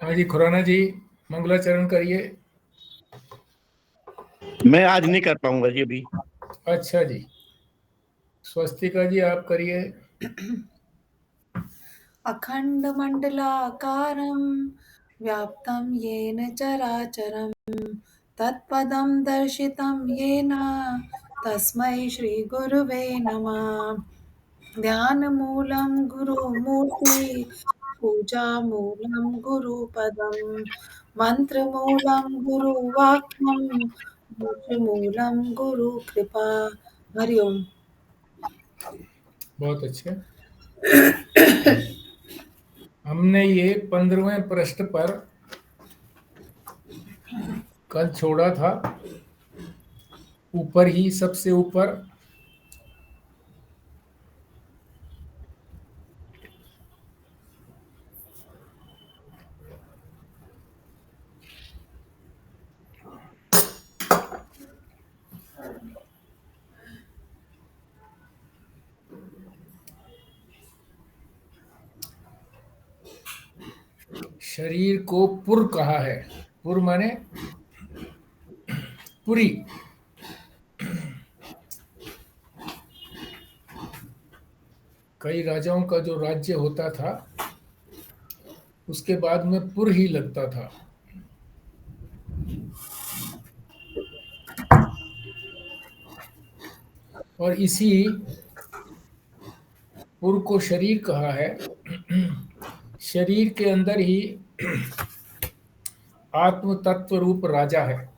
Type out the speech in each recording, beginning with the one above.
हाँ जी, खुराना जी, मंगलाचरण करिए। मैं आज नहीं कर पाऊंगा जी अभी। अच्छा जी, स्वस्तिका जी आप करिए। अखण्डमण्डलाकारं व्याप्तं येन चराचरं तत्पदं दर्शितं येन तस्मै श्रीगुरुवे नमः। ध्यानमूलं गुरुमूर्ति पूजामूलं गुरुपदं मन्त्रमूलं गुरुवाक्यं मोक्षमूलं गुरुकृपा। हरि ओम। बहुत अच्छे। हमने ये 15वें पृष्ठ पर कल छोड़ा था, ऊपर ही सबसे ऊपर। शरीर को पुर कहा है। पुर माने पुरी। कई राजाओं का जो राज्य होता था उसके बाद में पुर ही लगता था। और इसी पुर को शरीर कहा है। शरीर के अंदर ही आत्म तत्व रूप राजा है।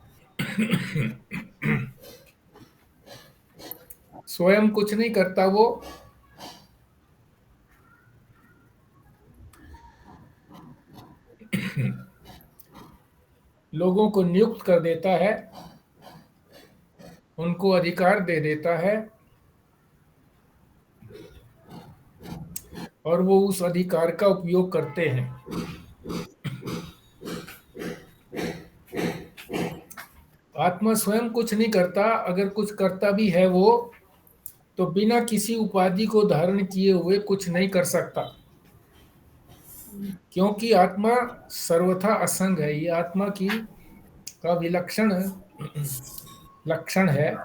स्वयं कुछ नहीं करता वो, लोगों को नियुक्त कर देता है, उनको अधिकार दे देता है, और वो उस अधिकार का उपयोग करते हैं। आत्मा स्वयं कुछ नहीं करता। अगर कुछ करता भी है वो, तो बिना किसी उपाधि को धारण किए हुए कुछ नहीं कर सकता, क्योंकि आत्मा सर्वथा असंग है। ये आत्मा की का विलक्षण लक्षण है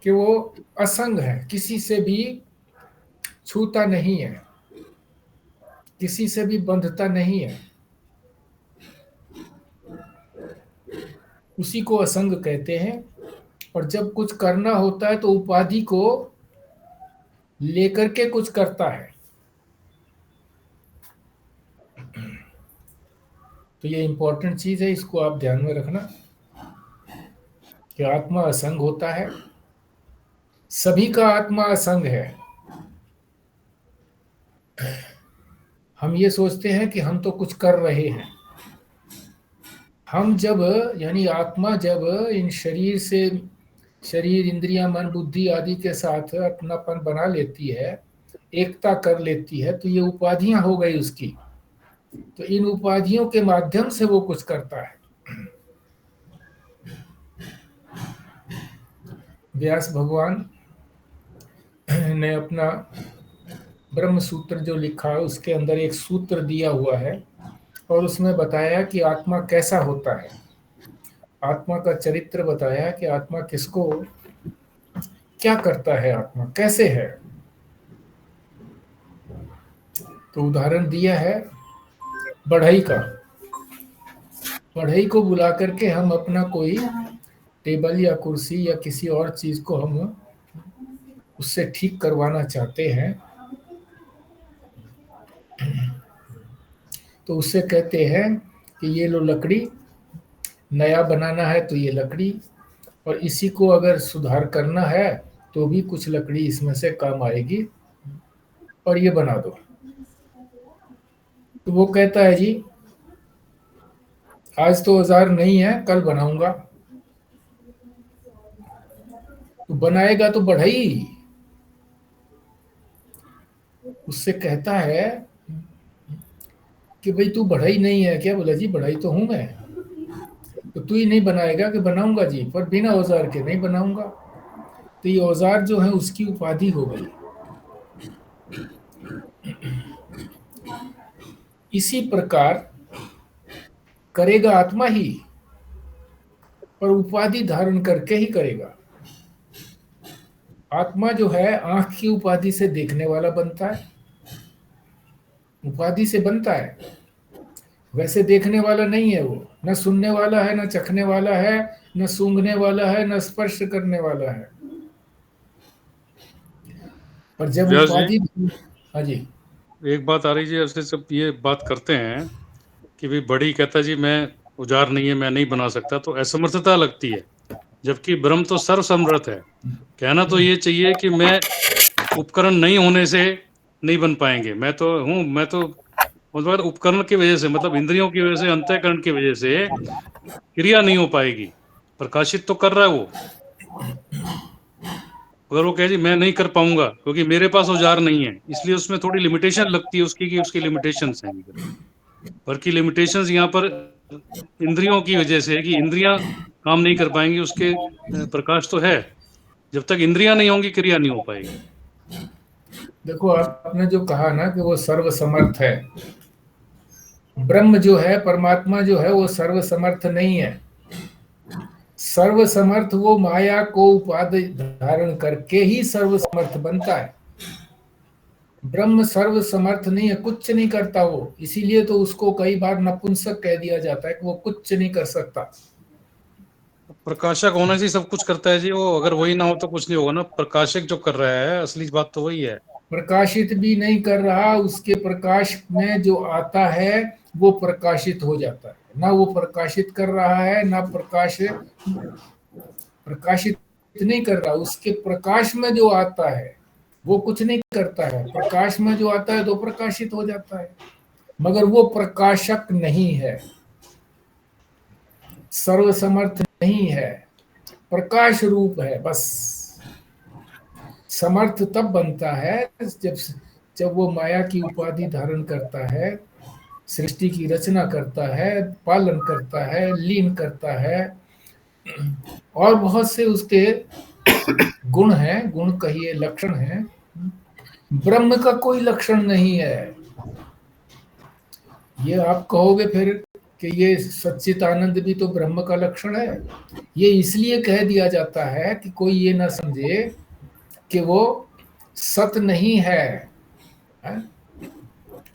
कि वो असंग है, किसी से भी छूता नहीं है, किसी से भी बंधता नहीं है। उसी को असंग कहते हैं। और जब कुछ करना होता है तो उपाधि को लेकर के कुछ करता है। तो ये इंपॉर्टेंट चीज है, इसको आप ध्यान में रखना कि आत्मा असंग होता है। सभी का आत्मा असंग है। हम ये सोचते हैं कि हम तो कुछ कर रहे हैं। हम जब, यानी आत्मा जब इन शरीर से, शरीर इंद्रियां मन बुद्धि आदि के साथ अपनापन बना लेती है, एकता कर लेती है, तो ये उपाधियां हो गई उसकी। तो इन उपाधियों के माध्यम से वो कुछ करता है। व्यास भगवान ने अपना ब्रह्म सूत्र जो लिखा है उसके अंदर एक सूत्र दिया हुआ है, और उसमें बताया कि आत्मा कैसा होता है। आत्मा का चरित्र बताया कि आत्मा किसको क्या करता है, आत्मा कैसे है। तो उदाहरण दिया है बढ़ई का। बढ़ई को बुला करके हम अपना कोई टेबल या कुर्सी या किसी और चीज को हम उससे ठीक करवाना चाहते हैं, तो उससे कहते हैं कि ये लो लकड़ी, नया बनाना है तो ये लकड़ी, और इसी को अगर सुधार करना है तो भी कुछ लकड़ी इसमें से काम आएगी, और ये बना दो। तो वो कहता है जी आज तो औजार नहीं है, कल बनाऊंगा। तो बनाएगा तो बढ़ई। उससे कहता है कि भाई तू बढ़ई नहीं है क्या? बोला जी बढ़ई तो हूं मैं। तो तू ही नहीं बनाएगा कि बनाऊंगा जी, पर बिना औजार के नहीं बनाऊंगा। तो ये औजार जो है उसकी उपाधि हो गई। इसी प्रकार करेगा आत्मा ही, पर उपाधि धारण करके ही करेगा। आत्मा जो है आंख की उपाधि से देखने वाला बनता है, उपाधि से बनता है, वैसे देखने वाला नहीं है वो, न सुनने वाला है, न चखने वाला है, न सूंघने वाला है, न स्पर्श करने वाला है। पर जब व्यास जी, उपाधि, हाँ जी, एक बात आ रही जी, ऐसे सब ये बात करते हैं कि भाई बड़ी कहता है जी मैं उजार नहीं है, मैं नहीं बना सकता, तो असमर्थता लगती है, जबकि ब्रह्म तो सर्वसमर्थ है। कहना तो ये चाहिए कि मैं उपकरण नहीं होने से नहीं बन पाएंगे, मैं तो हूँ, मैं तो मतलब उपकरण की वजह से, मतलब इंद्रियों की वजह से, अंतःकरण की वजह से क्रिया नहीं हो पाएगी। प्रकाशित तो कर रहा है वो। अगर वो कहे जी मैं नहीं कर पाऊंगा क्योंकि मेरे पास औजार नहीं है, इसलिए उसमें थोड़ी लिमिटेशन लगती है उसकी, कि उसकी लिमिटेशंस हैं, बल्कि लिमिटेशंस यहाँ पर इंद्रियों की वजह से है कि इंद्रियां काम नहीं कर पाएंगी, उसके प्रकाश तो है, जब तक इंद्रियां नहीं होंगी क्रिया नहीं हो पाएगी। देखो आपने जो कहा ना कि वो सर्वसमर्थ है, ब्रह्म जो है, परमात्मा जो है, वो सर्वसमर्थ नहीं है। सर्वसमर्थ वो माया को उपाधि धारण करके ही सर्वसमर्थ बनता है। ब्रह्म सर्वसमर्थ नहीं है, कुछ नहीं करता वो, इसीलिए तो उसको कई बार नपुंसक कह दिया जाता है कि वो कुछ नहीं कर सकता। प्रकाशक होने से ही सब कुछ करता है जी वो, अगर वही ना हो तो कुछ नहीं होगा ना। प्रकाशक जो कर रहा है, असली बात तो वही है। प्रकाशित भी नहीं कर रहा, उसके प्रकाश में जो आता है वो प्रकाशित हो जाता है, ना वो प्रकाशित कर रहा है, ना प्रकाशित नहीं कर रहा, उसके प्रकाश में जो आता है वो कुछ नहीं करता है, प्रकाश में जो आता है तो प्रकाशित हो जाता है, मगर वो प्रकाशक नहीं है, सर्वसमर्थ नहीं है, प्रकाश रूप है बस। समर्थ तब बनता है जब वो माया की उपाधि धारण करता है, सृष्टि की रचना करता है, पालन करता है, लीन करता है, और बहुत से उसके गुण हैं, गुण कहिए, लक्षण हैं। ब्रह्म का कोई लक्षण नहीं है। ये आप कहोगे फिर कि ये सच्चित आनंद भी तो ब्रह्म का लक्षण है। ये इसलिए कह दिया जाता है कि कोई ये ना समझे कि वो सत नहीं है,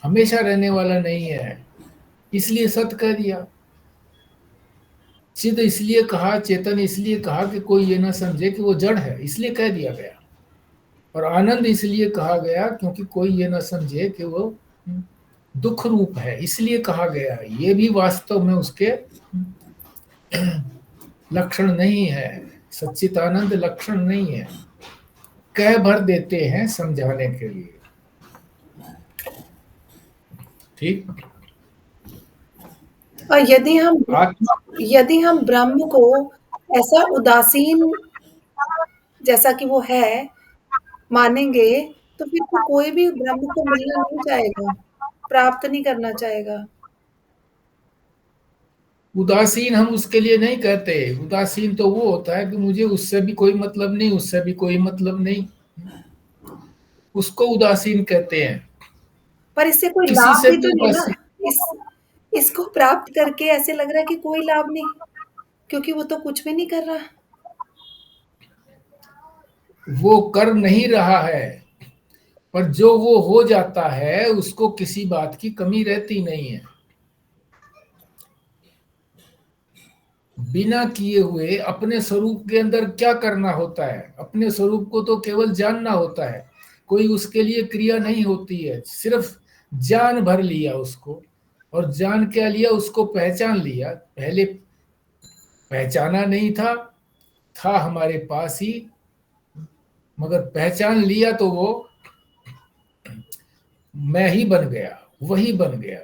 हमेशा रहने वाला नहीं है, इसलिए सत कह दिया। चिद इसलिए कहा, चेतन इसलिए कहा कि कोई ये ना समझे कि वो जड़ है, इसलिए कह दिया गया। और आनंद इसलिए कहा गया क्योंकि कोई ये ना समझे कि वो दुख रूप है, इसलिए कहा गया। ये भी वास्तव में उसके लक्षण नहीं है, सच्चित आनंद लक्षण नहीं है, कह भर देते हैं समझाने के लिए। ठीक। और यदि हम ब्रह्म को ऐसा उदासीन जैसा कि वो है मानेंगे, तो फिर तो कोई भी ब्रह्म को मिलना नहीं चाहेगा, प्राप्त नहीं करना चाहेगा। उदासीन हम उसके लिए नहीं कहते, उदासीन तो वो होता है कि मुझे उससे भी कोई मतलब नहीं, उससे भी कोई मतलब नहीं, उसको उदासीन कहते हैं। पर इससे कोई किसी लाभ से भी भी तो नहीं ना। उदासीन, इसको प्राप्त करके ऐसे लग रहा है कि कोई लाभ नहीं, क्योंकि वो तो कुछ भी नहीं कर रहा। वो कर नहीं रहा है, पर जो वो हो जाता है उसको किसी बात की कमी रहती नहीं है। बिना किए हुए अपने स्वरूप के अंदर क्या करना होता है? अपने स्वरूप को तो केवल जानना होता है, कोई उसके लिए क्रिया नहीं होती है, सिर्फ जान भर लिया उसको। और जान क्या लिया? उसको पहचान लिया। पहले पहचाना नहीं था हमारे पास ही, मगर पहचान लिया तो वो मैं ही बन गया, वही बन गया।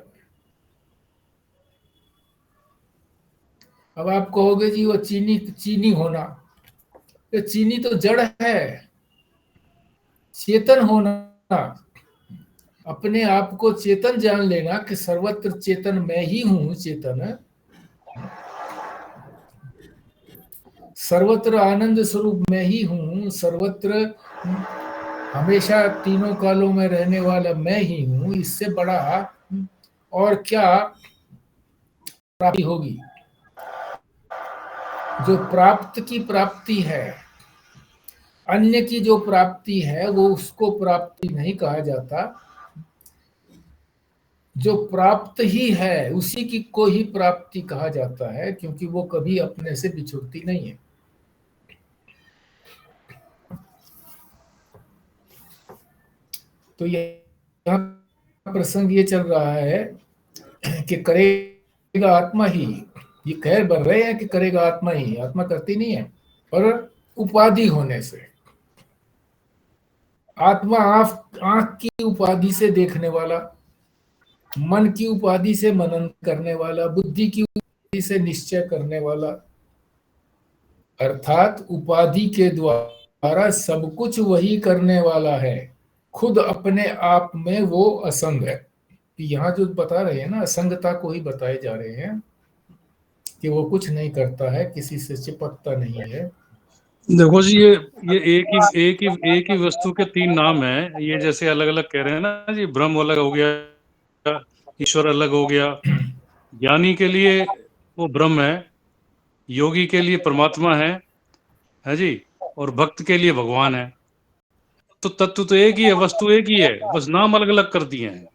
अब आप कहोगे जी वो चीनी चीनी होना, तो चीनी तो जड़ है। चेतन होना, अपने आप को चेतन जान लेना कि सर्वत्र चेतन मैं ही हूं, चेतन सर्वत्र आनंद स्वरूप मैं ही हूं, सर्वत्र हमेशा तीनों कालों में रहने वाला मैं ही हूं, इससे बड़ा और क्या प्राप्ति होगी। जो प्राप्त की प्राप्ति है, अन्य की जो प्राप्ति है वो उसको प्राप्ति नहीं कहा जाता। जो प्राप्त ही है उसी की को ही प्राप्ति कहा जाता है, क्योंकि वो कभी अपने से बिछुड़ती नहीं है। तो यहाँ प्रसंग ये चल रहा है कि करेगा आत्मा ही, ये कह बढ़ रहे हैं कि करेगा आत्मा ही, आत्मा करती नहीं है। पर उपाधि होने से, आत्मा आंख की उपाधि से देखने वाला, मन की उपाधि से मनन करने वाला, बुद्धि की उपाधि से निश्चय करने वाला, अर्थात उपाधि के द्वारा सब कुछ वही करने वाला है। खुद अपने आप में वो असंग है। यहाँ जो बता रहे हैं ना, असंगता को ही बताए जा रहे हैं कि वो कुछ नहीं करता है, किसी से चिपकता नहीं है। देखो जी, ये एक ही वस्तु के तीन नाम हैं। ये जैसे अलग अलग कह रहे हैं ना जी, ब्रह्म अलग हो गया, ईश्वर अलग हो गया। ज्ञानी के लिए वो ब्रह्म है, योगी के लिए परमात्मा है जी, और भक्त के लिए भगवान है। तो तत्व तो एक ही है, वस्तु एक ही है, बस नाम अलग अलग कर दिए हैं।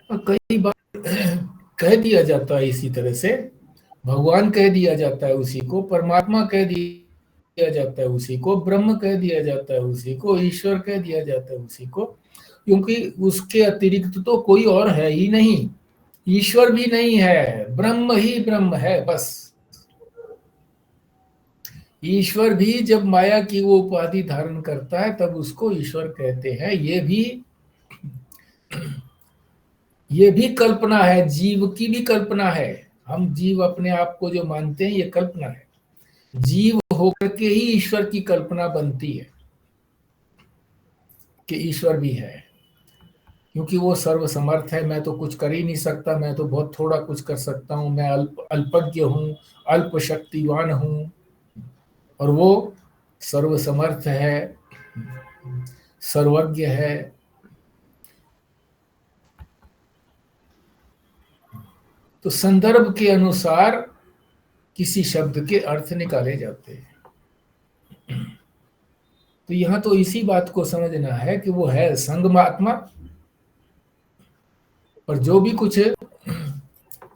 और कई बार कह दिया जाता है इसी तरह से, भगवान कह दिया जाता है उसी को, परमात्मा कह दिया जाता है उसी को, ब्रह्म कह दिया जाता है उसी को, ईश्वर कह दिया जाता है उसी को, क्योंकि उसके अतिरिक्त तो कोई और है ही नहीं। ईश्वर भी नहीं है, ब्रह्म ही ब्रह्म है बस। ईश्वर भी जब माया की वो उपाधि धारण करता है तब उसको ईश्वर कहते हैं। ये भी कल्पना है, जीव की भी कल्पना है। हम जीव अपने आप को जो मानते हैं ये कल्पना है। जीव होकर के ही ईश्वर की कल्पना बनती है कि ईश्वर भी है, क्योंकि वो सर्वसमर्थ है। मैं तो कुछ कर ही नहीं सकता, मैं तो बहुत थोड़ा कुछ कर सकता हूँ, मैं अल्पज्ञ हूँ, अल्प शक्तिवान हूँ, और वो सर्वसमर्थ है, सर्वज्ञ है। तो संदर्भ के अनुसार किसी शब्द के अर्थ निकाले जाते हैं। तो यहां तो इसी बात को समझना है कि वो है संगमात्मा, और जो भी कुछ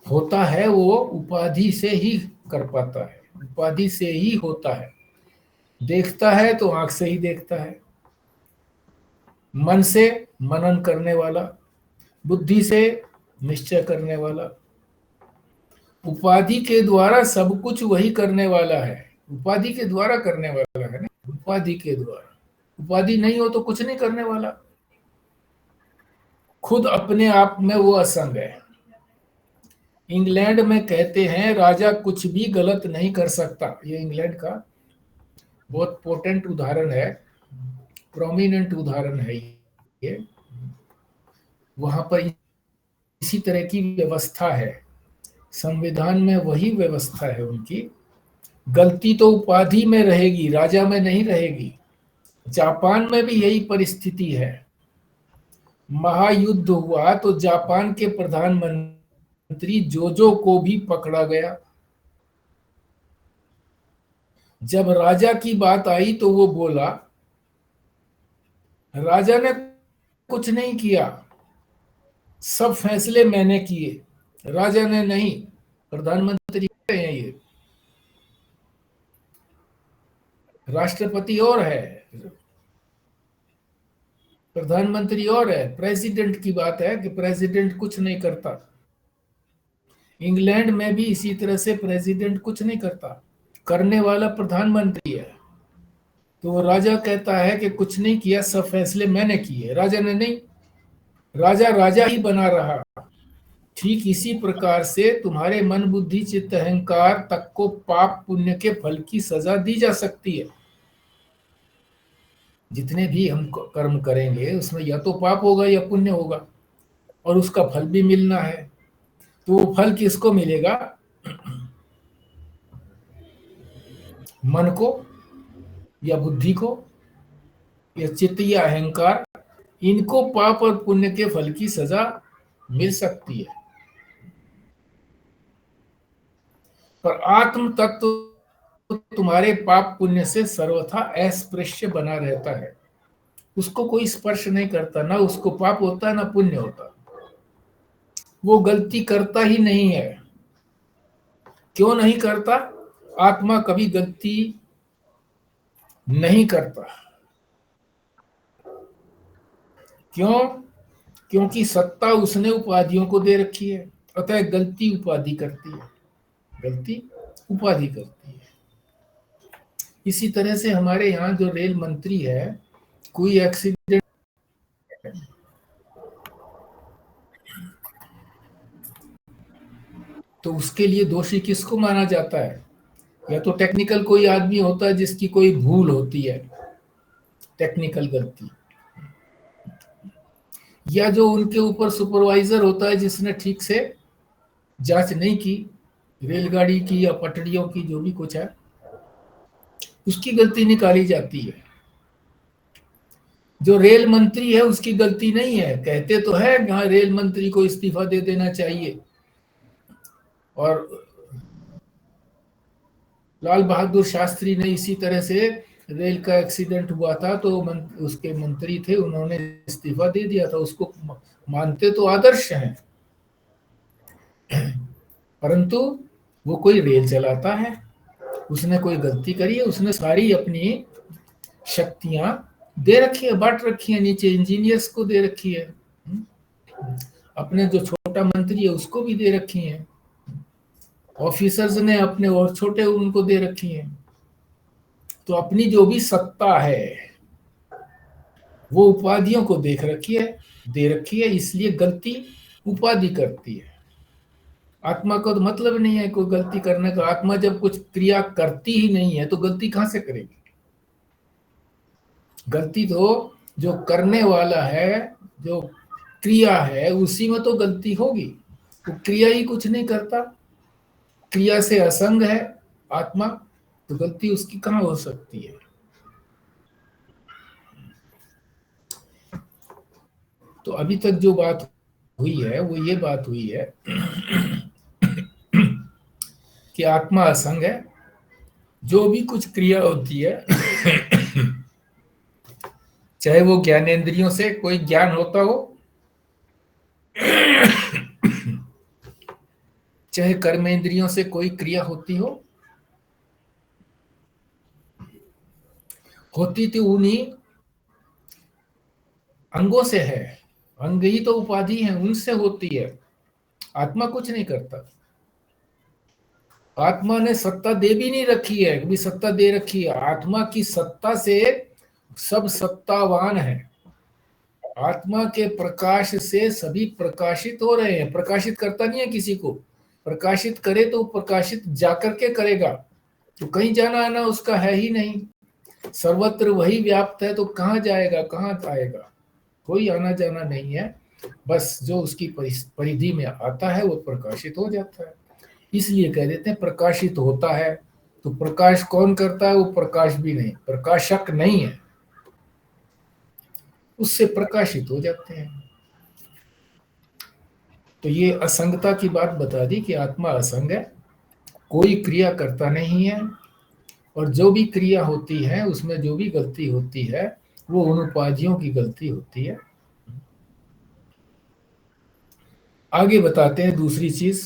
होता है वो उपाधि से ही कर पाता है, उपाधि से ही होता है। देखता है तो आंख से ही देखता है, मन से मनन करने वाला, बुद्धि से निश्चय करने वाला, उपाधि के द्वारा सब कुछ वही करने वाला है। उपाधि के द्वारा करने वाला है ना, उपाधि के द्वारा। उपाधि नहीं हो तो कुछ नहीं करने वाला। खुद अपने आप में वो असंग है। इंग्लैंड में कहते हैं राजा कुछ भी गलत नहीं कर सकता। ये इंग्लैंड का बहुत पोटेंट उदाहरण है, प्रोमिनेंट उदाहरण है ये। वहां पर इसी तरह की व्यवस्था है, संविधान में वही व्यवस्था है उनकी। गलती तो उपाधि में रहेगी, राजा में नहीं रहेगी। जापान में भी यही परिस्थिति है। महायुद्ध हुआ तो जापान के प्रधानमंत्री जोजो को भी पकड़ा गया। जब राजा की बात आई तो वो बोला राजा ने कुछ नहीं किया, सब फैसले मैंने किए, राजा ने नहीं। प्रधानमंत्री हैं ये, राष्ट्रपति और है, प्रधानमंत्री और है। प्रेसिडेंट की बात है कि प्रेसिडेंट कुछ नहीं करता। इंग्लैंड में भी इसी तरह से प्रेसिडेंट कुछ नहीं करता, करने वाला प्रधानमंत्री है। तो वो राजा कहता है कि कुछ नहीं किया, सब फैसले मैंने किए, राजा ने नहीं। राजा राजा ही बना रहा। ठीक इसी प्रकार से तुम्हारे मन बुद्धि चित्त अहंकार तक को पाप पुण्य के फल की सजा दी जा सकती है। जितने भी हम कर्म करेंगे उसमें या तो पाप होगा या पुण्य होगा, और उसका फल भी मिलना है। तो वो फल किसको मिलेगा? मन को। या बुद्धि को या चित्त या अहंकार, इनको पाप और पुण्य के फल की सजा मिल सकती है, पर आत्म तत्व तुम्हारे पाप पुण्य से सर्वथा अस्पृश्य बना रहता है। उसको कोई स्पर्श नहीं करता, ना उसको पाप होता ना पुण्य होता। वो गलती करता ही नहीं है। क्यों नहीं करता? आत्मा कभी गलती नहीं करता। क्यों? क्योंकि सत्ता उसने उपाधियों को दे रखी है, अतः गलती उपाधि करती है, गलती उपाधि करती है। इसी तरह से हमारे यहाँ जो रेल मंत्री है, कोई एक्सीडेंट तो उसके लिए दोषी किसको माना जाता है? या तो टेक्निकल कोई आदमी होता है जिसकी कोई भूल होती है, टेक्निकल गलती, या जो उनके ऊपर सुपरवाइजर होता है जिसने ठीक से जांच नहीं की रेलगाड़ी की या पटरियों की, जो भी कुछ है, उसकी गलती निकाली जाती है। जो रेल मंत्री है उसकी गलती नहीं है। कहते तो है यहाँ रेल मंत्री को इस्तीफा दे देना चाहिए, और लाल बहादुर शास्त्री ने इसी तरह से, रेल का एक्सीडेंट हुआ था तो उसके मंत्री थे, उन्होंने इस्तीफा दे दिया था। उसको मानते तो आदर्श हैं, परंतु वो कोई रेल चलाता है, उसने कोई गलती करी है, उसने सारी अपनी शक्तियां दे रखी है, बांट रखी है, नीचे इंजीनियर्स को दे रखी है, अपने जो छोटा मंत्री है उसको भी दे रखी है, ऑफिसर्स ने अपने और छोटे उनको दे रखी हैं। तो अपनी जो भी सत्ता है वो उपाधियों को देख रखी है, दे रखी है, इसलिए गलती उपाधि करती है। आत्मा को तो मतलब नहीं है कोई गलती करने का। आत्मा जब कुछ क्रिया करती ही नहीं है तो गलती कहां से करेगी? गलती तो जो करने वाला है, जो क्रिया है, उसी में तो गलती होगी। तो क्रिया ही कुछ नहीं करता, क्रिया से असंग है आत्मा, तो गलती उसकी कहां हो सकती है? तो अभी तक जो बात हुई है वो ये बात हुई है कि आत्मा असंग है। जो भी कुछ क्रिया होती है चाहे वो ज्ञानेंद्रियों से कोई ज्ञान होता हो, चाहे कर्मेंद्रियों से कोई क्रिया होती हो, होती तो उन्हीं अंगों से है। अंग ही तो उपाधि है, उनसे होती है। आत्मा कुछ नहीं करता। आत्मा ने सत्ता दे भी नहीं रखी है, कभी सत्ता दे रखी है? आत्मा की सत्ता से सब सत्तावान है। आत्मा के प्रकाश से सभी प्रकाशित हो रहे हैं। प्रकाशित करता नहीं है किसी को, प्रकाशित करे तो प्रकाशित जाकर के करेगा। तो कहीं जाना आना उसका है ही नहीं, सर्वत्र वही व्याप्त है, तो कहाँ जाएगा, कहाँ आएगा? कोई आना जाना नहीं है। बस जो उसकी परिधि में आता है वो प्रकाशित हो जाता है। इसलिए कह देते हैं प्रकाशित होता है। तो प्रकाश कौन करता है? वो प्रकाश भी नहीं, प्रकाशक नहीं है, उससे प्रकाशित हो जाते हैं। तो ये असंगता की बात बता दी कि आत्मा असंग है, कोई क्रिया करता नहीं है, और जो भी क्रिया होती है उसमें जो भी गलती होती है वो उन उपाधियों की गलती होती है। आगे बताते हैं दूसरी चीज,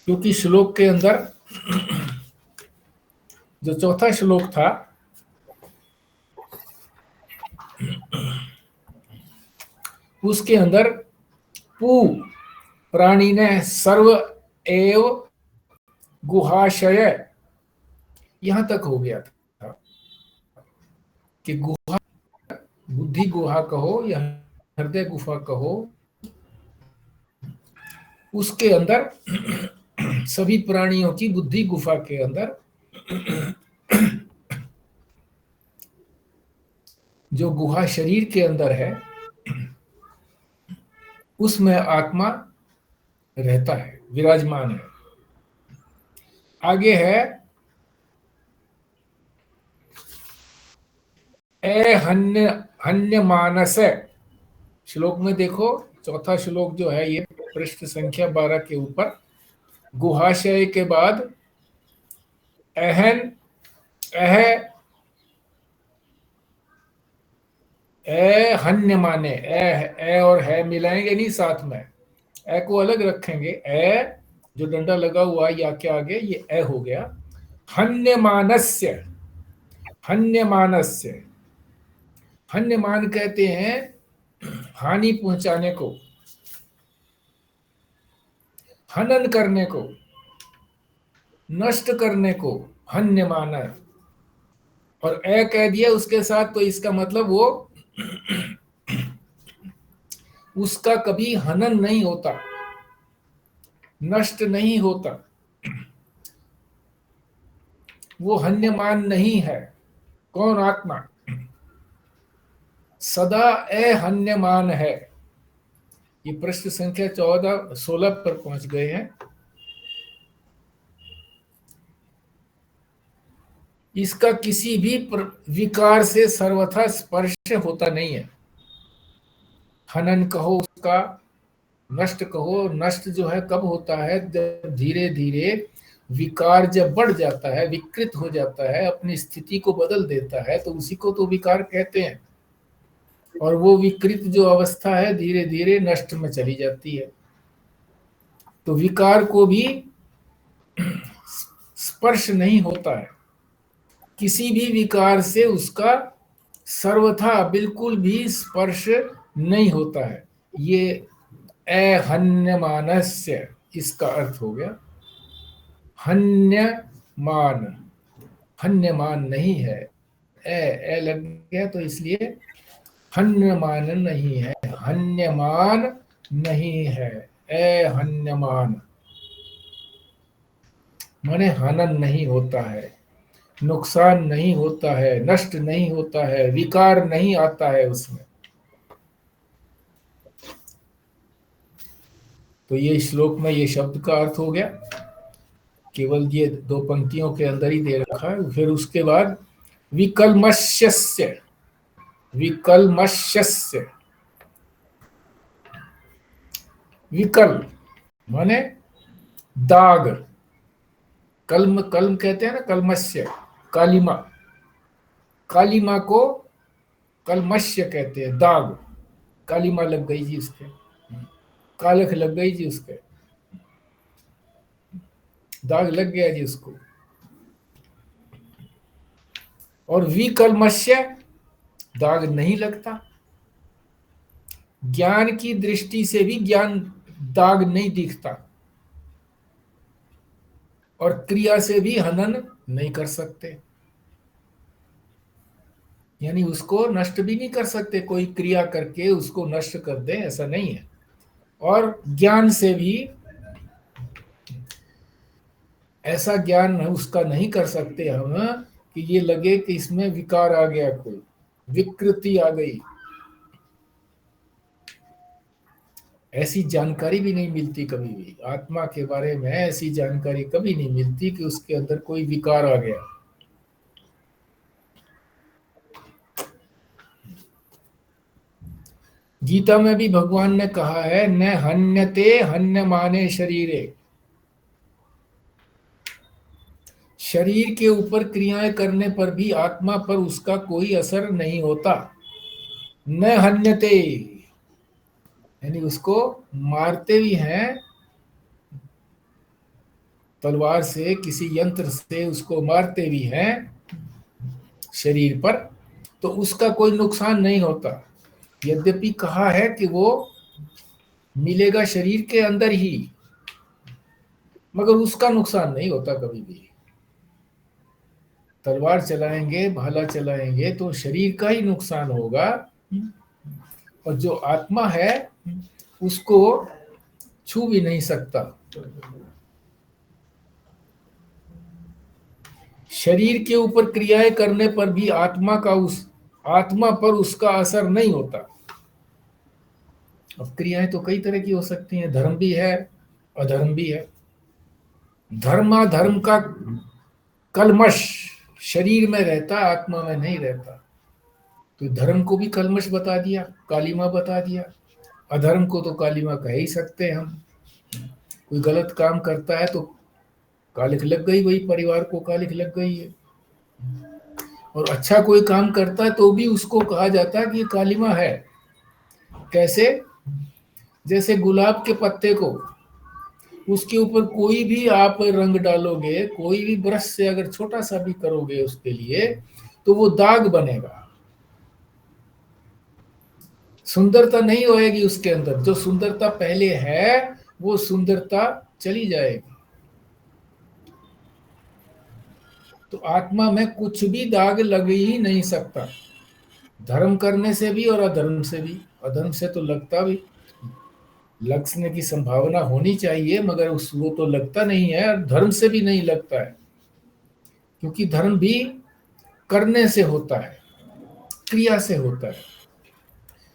क्योंकि श्लोक के अंदर जो चौथा श्लोक था उसके अंदर पू प्राणी ने सर्व एव गुहाशय, यहां तक हो गया था कि गुहा, बुद्धि गुहा कहो या हृदय गुफा कहो, उसके अंदर सभी प्राणियों की बुद्धि गुफा के अंदर जो गुहा शरीर के अंदर है उसमें आत्मा रहता है, विराजमान है। आगे है ए हन्य हन्य मानस। श्लोक में देखो, चौथा श्लोक जो है ये पृष्ठ संख्या 12 के ऊपर, गुहाशय के बाद अहन अह ए हन्य माने, ए और है मिलाएंगे नहीं साथ में, ए को अलग रखेंगे, ए जो डंडा लगा हुआ है या के आगे ये ए हो गया। हन्य मानस्य, हन्य मानस्य, हन्य मान कहते हैं हानि पहुंचाने को, हनन करने को, नष्ट करने को हन्य माना। और ए कह दिया उसके साथ, तो इसका मतलब वो उसका कभी हनन नहीं होता, नष्ट नहीं होता, वो हन्यमान नहीं है। कौन? आत्मा सदा अहन्यमान है। ये पृष्ठ संख्या 16 पर पहुंच गए हैं। इसका किसी भी विकार से सर्वथा स्पर्श होता नहीं है। हनन कहो उसका, नष्ट कहो, नष्ट जो है कब होता है? जब धीरे धीरे विकार जब बढ़ जाता है, विकृत हो जाता है, अपनी स्थिति को बदल देता है, तो उसी को तो विकार कहते हैं। और वो विकृत जो अवस्था है धीरे धीरे नष्ट में चली जाती है। तो विकार को भी स्पर्श नहीं होता है, किसी भी विकार से उसका सर्वथा बिल्कुल भी स्पर्श नहीं होता है। ये अहन्यमानस्य इसका अर्थ हो गया। हन्यमान, हन्यमान नहीं है, ए लग गया तो इसलिए हन्यमान नहीं है, हन्यमान नहीं है, अहन्यमान माने हनन नहीं होता है, नुकसान नहीं होता है, नष्ट नहीं होता है, विकार नहीं आता है उसमें। तो ये श्लोक में ये शब्द का अर्थ हो गया, केवल ये 2 पंक्तियों के अंदर ही दे रखा है। फिर उसके बाद विकल्मश्यस्य, विकल्मश्यस्य, विकल माने दाग, कल्म, कल्म कहते हैं ना, कल्मश्य कालिमा, कालिमा को कल्मश्य कहते हैं, दाग। कालिमा लग गई जी उसके, कालख लग गई जी उसके, दाग लग गया जी उसको। और विकल्मश्य दाग नहीं लगता। ज्ञान की दृष्टि से भी ज्ञान दाग नहीं दिखता, और क्रिया से भी हनन नहीं कर सकते, यानी उसको नष्ट भी नहीं कर सकते, कोई क्रिया करके उसको नष्ट कर दे, ऐसा नहीं है। और ज्ञान से भी ऐसा ज्ञान उसका नहीं कर सकते हम कि ये लगे कि इसमें विकार आ गया, कोई विकृति आ गई, ऐसी जानकारी भी नहीं मिलती कभी भी। आत्मा के बारे में ऐसी जानकारी कभी नहीं मिलती कि उसके अंदर कोई विकार आ गया। गीता में भी भगवान ने कहा है, न हन्यते हन्यमाने शरीरे, शरीर के ऊपर क्रियाएं करने पर भी आत्मा पर उसका कोई असर नहीं होता। न हन्यते यानी उसको मारते भी हैं तलवार से, किसी यंत्र से उसको मारते भी हैं शरीर पर, तो उसका कोई नुकसान नहीं होता। यद्यपि कहा है कि वो मिलेगा शरीर के अंदर ही, मगर उसका नुकसान नहीं होता कभी भी। तलवार चलाएंगे, भाला चलाएंगे तो शरीर का ही नुकसान होगा, और जो आत्मा है उसको छू भी नहीं सकता। शरीर के ऊपर क्रियाएं करने पर भी आत्मा पर उसका असर नहीं होता। अब क्रियाएं तो कई तरह की हो सकती हैं, धर्म भी है, अधर्म भी है। धर्माधर्म का कलमश शरीर में रहता, आत्मा में नहीं रहता। तो धर्म को भी कलमश बता दिया, कालिमा बता दिया। अधर्म को तो कालिमा कह ही सकते हैं हम। कोई गलत काम करता है तो कालिख लग गई, वही परिवार को कालिख लग गई है। और अच्छा कोई काम करता है तो भी उसको कहा जाता है कि ये कालिमा है। कैसे? जैसे गुलाब के पत्ते को, उसके ऊपर कोई भी आप रंग डालोगे, कोई भी ब्रश से अगर छोटा सा भी करोगे उसके लिए, तो वो दाग बनेगा, सुंदरता नहीं होएगी उसके अंदर। जो सुंदरता पहले है वो सुंदरता चली जाएगी। तो आत्मा में कुछ भी दाग लग ही नहीं सकता, धर्म करने से भी और अधर्म से भी। अधर्म से तो लगता भी, लगने की संभावना होनी चाहिए, मगर वो तो लगता नहीं है। और धर्म से भी नहीं लगता है, क्योंकि धर्म भी करने से होता है, क्रिया से होता है।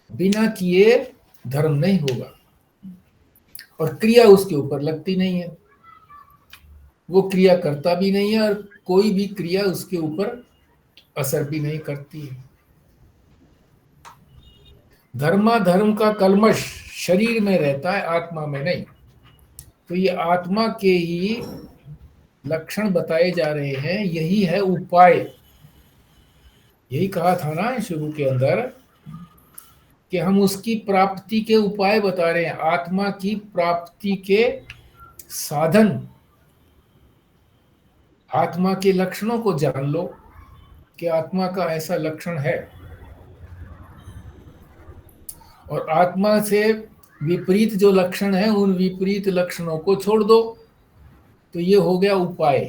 बिना किए धर्म नहीं होगा, और क्रिया उसके ऊपर लगती नहीं है, वो क्रिया करता भी नहीं है, और कोई भी क्रिया उसके ऊपर असर भी नहीं करती है। धर्म का कलमश शरीर में रहता है, आत्मा में नहीं। तो ये आत्मा के ही लक्षण बताए जा रहे हैं, यही है उपाय। यही कहा था ना शुरू के अंदर कि हम उसकी प्राप्ति के उपाय बता रहे हैं, आत्मा की प्राप्ति के साधन। आत्मा के लक्षणों को जान लो कि आत्मा का ऐसा लक्षण है, और आत्मा से विपरीत जो लक्षण है उन विपरीत लक्षणों को छोड़ दो। तो ये हो गया उपाय।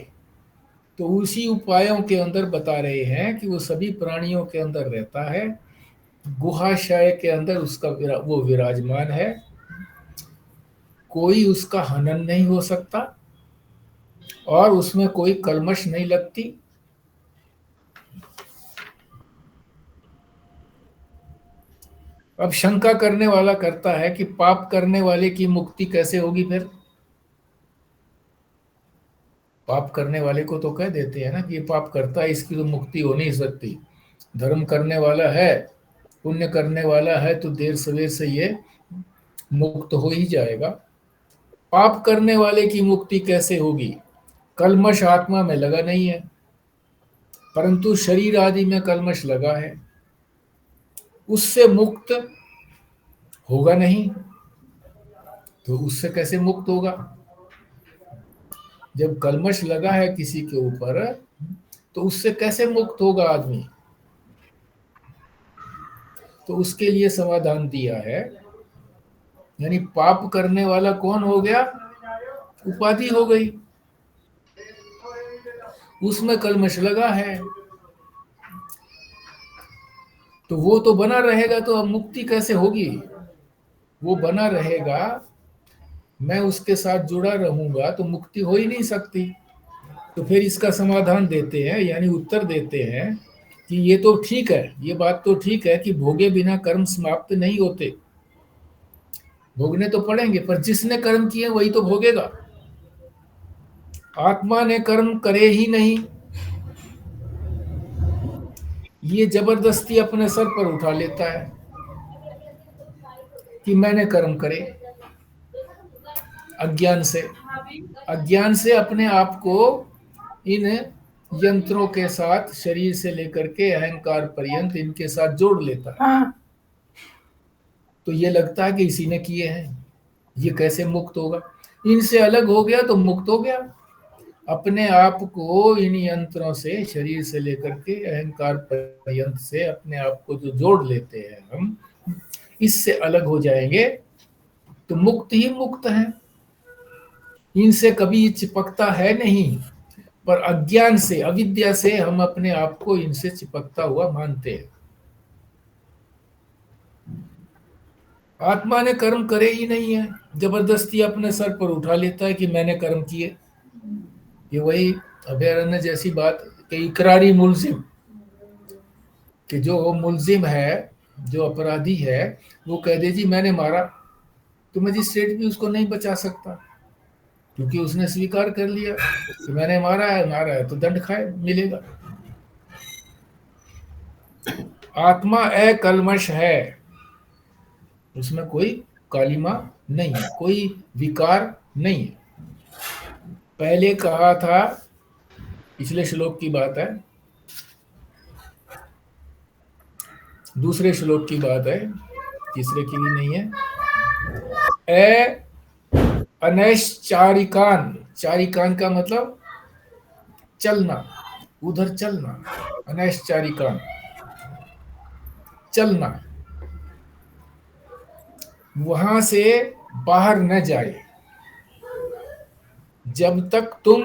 तो उसी उपायों के अंदर बता रहे हैं कि वो सभी प्राणियों के अंदर रहता है, गुहाशय के अंदर उसका वो विराजमान है, कोई उसका हनन नहीं हो सकता, और उसमें कोई कलमश नहीं लगती। अब शंका करने वाला करता है कि पाप करने वाले की मुक्ति कैसे होगी? फिर पाप करने वाले को तो कह देते हैं ना कि ये पाप करता है, इसकी तो मुक्ति हो नहीं सकती। धर्म करने वाला है, पुण्य करने वाला है, तो देर सवेर से ये मुक्त हो ही जाएगा। पाप करने वाले की मुक्ति कैसे होगी? कलमश आत्मा में लगा नहीं है, परंतु शरीर आदि में कलमश लगा है, उससे मुक्त होगा नहीं। तो उससे कैसे मुक्त होगा? जब कलमश लगा है किसी के ऊपर, तो उससे कैसे मुक्त होगा आदमी? तो उसके लिए समाधान दिया है। यानी पाप करने वाला कौन हो गया? उपाधि हो गई, उसमें कलमश लगा है, तो वो तो बना रहेगा, तो अब मुक्ति कैसे होगी? वो बना रहेगा, मैं उसके साथ जुड़ा रहूंगा, तो मुक्ति हो ही नहीं सकती। तो फिर इसका समाधान देते हैं, यानी उत्तर देते हैं कि ये तो ठीक है, ये बात तो ठीक है कि भोगे बिना कर्म समाप्त नहीं होते, भोगने तो पड़ेंगे, पर जिसने कर्म किए वही तो भोगेगा। आत्मा ने कर्म करे ही नहीं, ये जबरदस्ती अपने सर पर उठा लेता है कि मैंने कर्म करे। अज्ञान से अपने आप को इन यंत्रों के साथ, शरीर से लेकर के अहंकार पर्यंत, इनके साथ जोड़ लेता है। हाँ। तो ये लगता है कि इसी ने किए हैं, ये कैसे मुक्त होगा? इनसे अलग हो गया तो मुक्त हो गया। अपने आप को इन यंत्रों से, शरीर से लेकर के अहंकार पर्यंत से अपने आप को जो जोड़ लेते हैं हम, इससे अलग हो जाएंगे तो मुक्त ही मुक्त है। इनसे कभी चिपकता है नहीं, पर अज्ञान से, अविद्या से हम अपने आप को इनसे चिपकता हुआ मानते हैं। आत्मा ने कर्म करे ही नहीं है, जबरदस्ती अपने सर पर उठा लेता है कि मैंने कर्म किए। ये वही अभयारण्य जैसी बात कि इकरारी मुलजिम, कि जो मुलजिम है, जो अपराधी है, वो कह दे जी मैंने मारा, तो मजिस्ट्रेट भी उसको नहीं बचा सकता, क्योंकि उसने स्वीकार कर लिया कि मैंने मारा है तो दंड खाए, मिलेगा। आत्मा अकल्मष है, उसमें कोई कालिमा नहीं है, कोई विकार नहीं है। पहले कहा था, पिछले श्लोक की बात है, दूसरे श्लोक की बात है, तीसरे की भी नहीं है। अनैश्चारिकान, चारिकान का मतलब चलना, उधर चलना, अनैश्चारिकान चलना, वहां से बाहर न जाए। जब तक तुम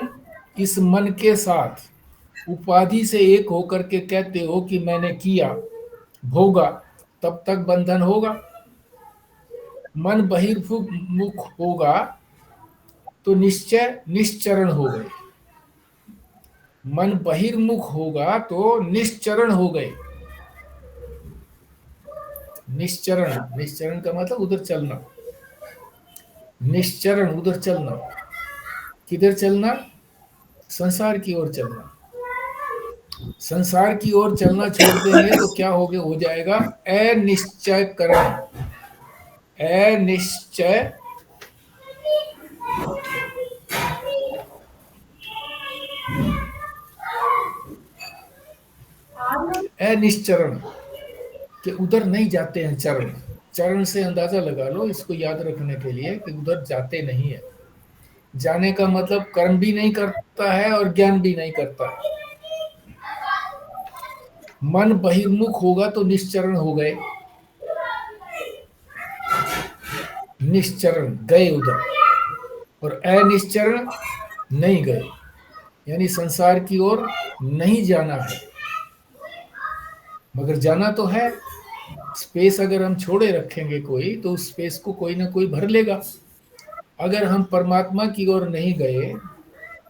इस मन के साथ उपाधि से एक होकर के कहते हो कि मैंने किया, भोगा, तब तक बंधन होगा। मन बहिर्मुख होगा तो निश्चय निश्चरण हो गए। मन बहिर्मुख होगा तो निश्चरण हो गए। निश्चरण, निश्चरण का मतलब उधर चलना, निश्चरण उधर चलना, किधर चलना? संसार की ओर चलना। संसार की ओर चलना छोड़ देंगे तो क्या हो जाएगा? अनिश्चयकरण, अनिश्चय अनिश्चरण कि उधर नहीं जाते हैं। चरण, चरण से अंदाजा लगा लो इसको याद रखने के लिए कि उधर जाते नहीं है। जाने का मतलब कर्म भी नहीं करता है और ज्ञान भी नहीं करता है। मन बहिर्मुख होगा तो निश्चरण हो गए, निश्चरण गए उधर, और अनिश्चरण नहीं गए, यानी संसार की ओर नहीं जाना है। मगर जाना तो है। स्पेस अगर हम छोड़े रखेंगे कोई, तो उस स्पेस को कोई ना कोई भर लेगा। अगर हम परमात्मा की ओर नहीं गए,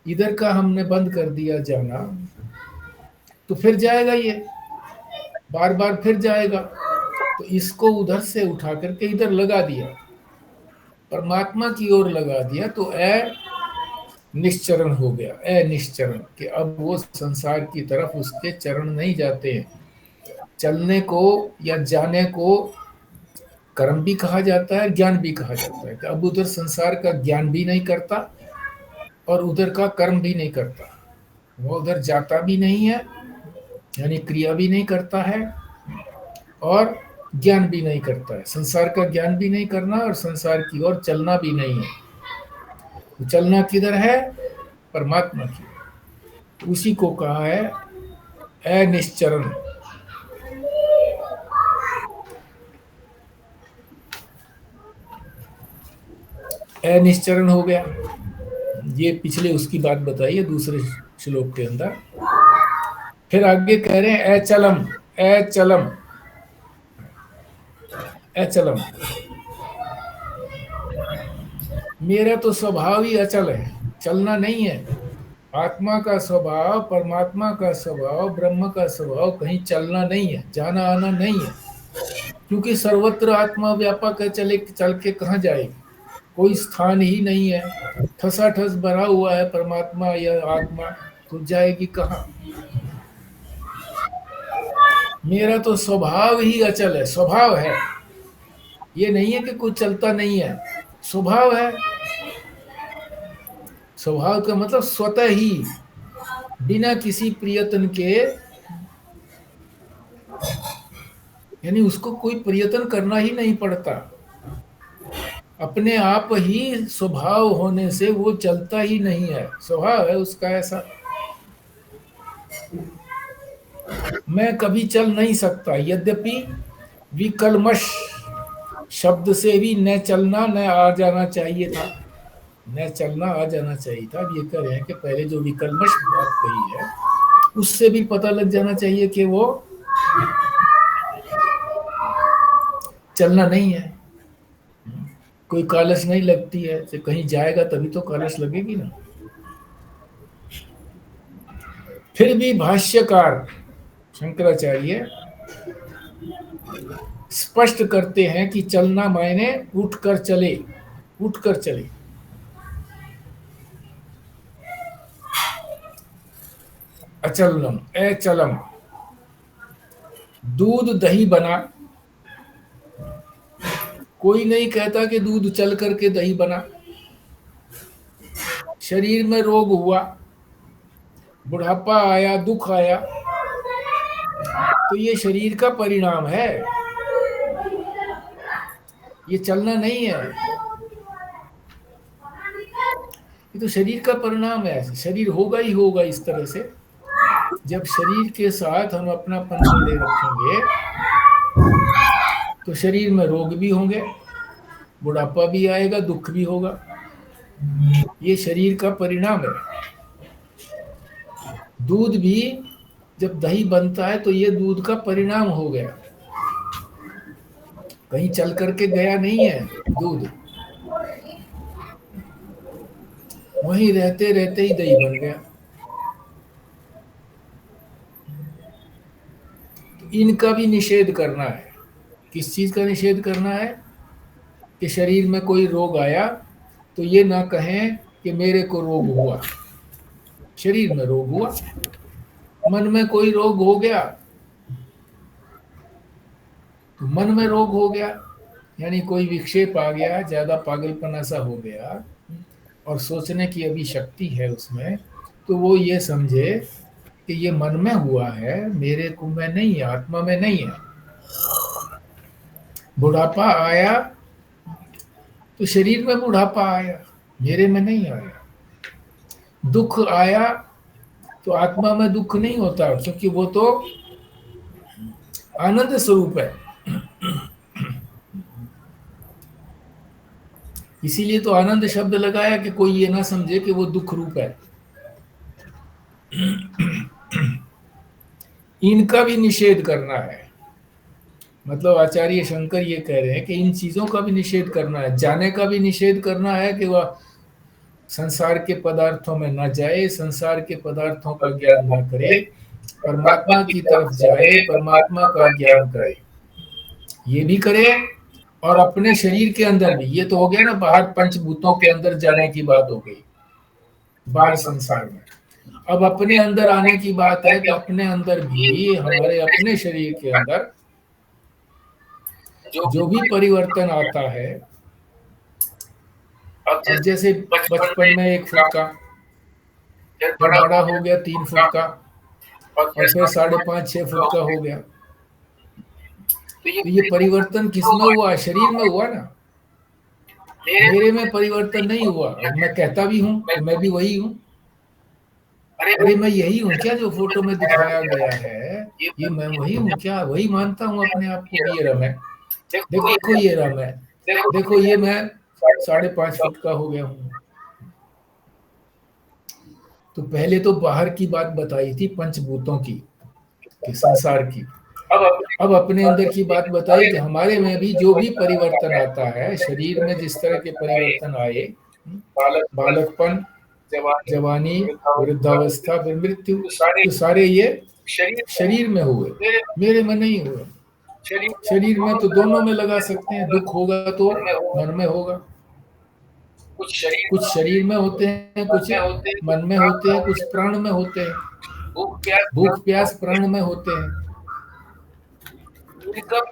इधर का हमने बंद कर दिया जाना, तो फिर जाएगा ये, बार बार फिर जाएगा। तो इसको उधर से उठा करके इधर लगा दिया, परमात्मा की ओर लगा दिया, तो निश्चरण हो गया। अनिश्चरण कि अब वो संसार की तरफ उसके चरण नहीं जाते हैं। चलने को या जाने को कर्म भी कहा जाता है, ज्ञान भी कहा जाता है। अब उधर संसार का ज्ञान भी नहीं करता और उधर का कर्म भी नहीं करता। वो उधर जाता भी नहीं है, यानी क्रिया भी नहीं करता है, और ज्ञान भी नहीं करता है। संसार का ज्ञान भी नहीं करना और संसार की ओर चलना भी नहीं है। तो चलना किधर है? परमात्मा की। उसी को कहा है अनिश्चरण। अनिश्चरण हो गया। ये पिछले उसकी बात बताई है दूसरे श्लोक के अंदर। फिर आगे कह रहे हैं अचलम, अचलम, अचलम। मेरा तो स्वभाव ही अचल है, चलना नहीं है। आत्मा का स्वभाव, परमात्मा का स्वभाव, ब्रह्म का स्वभाव कहीं चलना नहीं है, जाना आना नहीं है। क्योंकि सर्वत्र आत्मा व्यापक है, चल के कहाँ जाएगी? कोई स्थान ही नहीं है, ठसाठस भरा हुआ है परमात्मा या आत्मा, तो जाएगी कहाँ? मेरा तो स्वभाव ही अचल है, स्वभाव है। ये नहीं है कि कुछ चलता नहीं है, स्वभाव है। स्वभाव का मतलब स्वतः ही, बिना किसी प्रयत्न के, यानी उसको कोई प्रयत्न करना ही नहीं पड़ता। अपने आप ही स्वभाव होने से वो चलता ही नहीं है, स्वभाव है उसका ऐसा। मैं कभी चल नहीं सकता, यद्यपि विकल्मष शब्द से भी न चलना न आ जाना चाहिए था, न चलना आ जाना चाहिए था। अब ये कह रहे हैं कि पहले जो विकल्मष बात कही है उससे भी पता लग जाना चाहिए कि वो चलना नहीं है। कोई कालस नहीं लगती है, तो कहीं जाएगा तभी तो कालस लगेगी ना। फिर भी भाष्यकार शंकराचार्य स्पष्ट करते हैं कि चलना मायने उठकर चले, उठकर चले। अचलम, अचलम, दूध दही बना, कोई नहीं कहता कि दूध चल करके दही बना। शरीर में रोग हुआ, बुढ़ापा आया, दुख आया, तो ये शरीर का परिणाम है, ये चलना नहीं है, ये तो शरीर का परिणाम है। शरीर होगा ही होगा इस तरह से। जब शरीर के साथ हम अपनापन जोड़े रखेंगे तो शरीर में रोग भी होंगे, बुढ़ापा भी आएगा, दुख भी होगा, ये शरीर का परिणाम है। दूध भी जब दही बनता है तो ये दूध का परिणाम हो गया, कहीं चल करके गया नहीं है दूध, वहीं रहते रहते ही दही बन गया। तो इनका भी निषेध करना है। किस चीज का निषेध करना है? कि शरीर में कोई रोग आया तो ये ना कहें कि मेरे को रोग हुआ, शरीर में रोग हुआ। मन में कोई रोग हो गया तो मन में रोग हो गया, यानी कोई विक्षेप आ गया, ज्यादा पागलपन ऐसा हो गया और सोचने की अभी शक्ति है उसमें, तो वो ये समझे कि ये मन में हुआ है, मेरे को में नहीं है, आत्मा में नहीं है। बुढ़ापा आया तो शरीर में बुढ़ापा आया, मेरे में नहीं आया। दुख आया तो आत्मा में दुख नहीं होता, क्योंकि वो तो आनंद स्वरूप है। इसीलिए तो आनंद शब्द लगाया कि कोई ये ना समझे कि वो दुख रूप है। इनका भी निषेध करना है। मतलब आचार्य शंकर ये कह रहे हैं कि इन चीजों का भी निषेध करना है, जाने का भी निषेध करना है कि वह संसार के पदार्थों में न जाए, संसार के पदार्थों का ज्ञान न करे, परमात्मा की तरफ जाए, परमात्मा का ज्ञान करे, ये भी करे। और अपने शरीर के अंदर भी, ये तो हो गया ना बाहर पंचभूतों के अंदर जाने की बात हो गई, बाहर संसार में। अब अपने अंदर आने की बात है कि अपने अंदर भी, हमारे अपने शरीर के अंदर जो भी परिवर्तन आता है, अब जैसे बचपन में 1 फुट का, फिर बड़ा हो गया 3 फुट का, और फिर 5.5-6 फुट का हो गया, तो ये परिवर्तन किसमें हुआ? शरीर में हुआ ना, मेरे में परिवर्तन नहीं हुआ। और मैं कहता भी हूँ कि मैं भी वही हूँ, अरे मैं यही हूँ क्या जो फोटो में दिखाया गया है, ये मैं वही हूँ क्या? वही मानता हूँ अपने आप को कि ये रम है, देखो ये रम है, देखो ये मैं 5.5 फुट का हो गया हूँ। तो पहले तो बाहर की बात बताई थी, पंचभूतों की, कि संसार की। अब अपने अंदर की बात बताई कि हमारे में भी जो भी परिवर्तन आता है, शरीर में जिस तरह के परिवर्तन आए, बालकपन, जवानी, वृद्धावस्था, फिर मृत्यु, तो सारे ये शरीर में हुए, मेरे में नहीं हुए। शरीर में तो दोनों में लगा सकते हैं, दुख होगा तो मन में होगा। कुछ शरीर में होते हैं, कुछ मन में होते हैं, कुछ प्राण में होते हैं, भूख प्यास प्राण में होते हैं।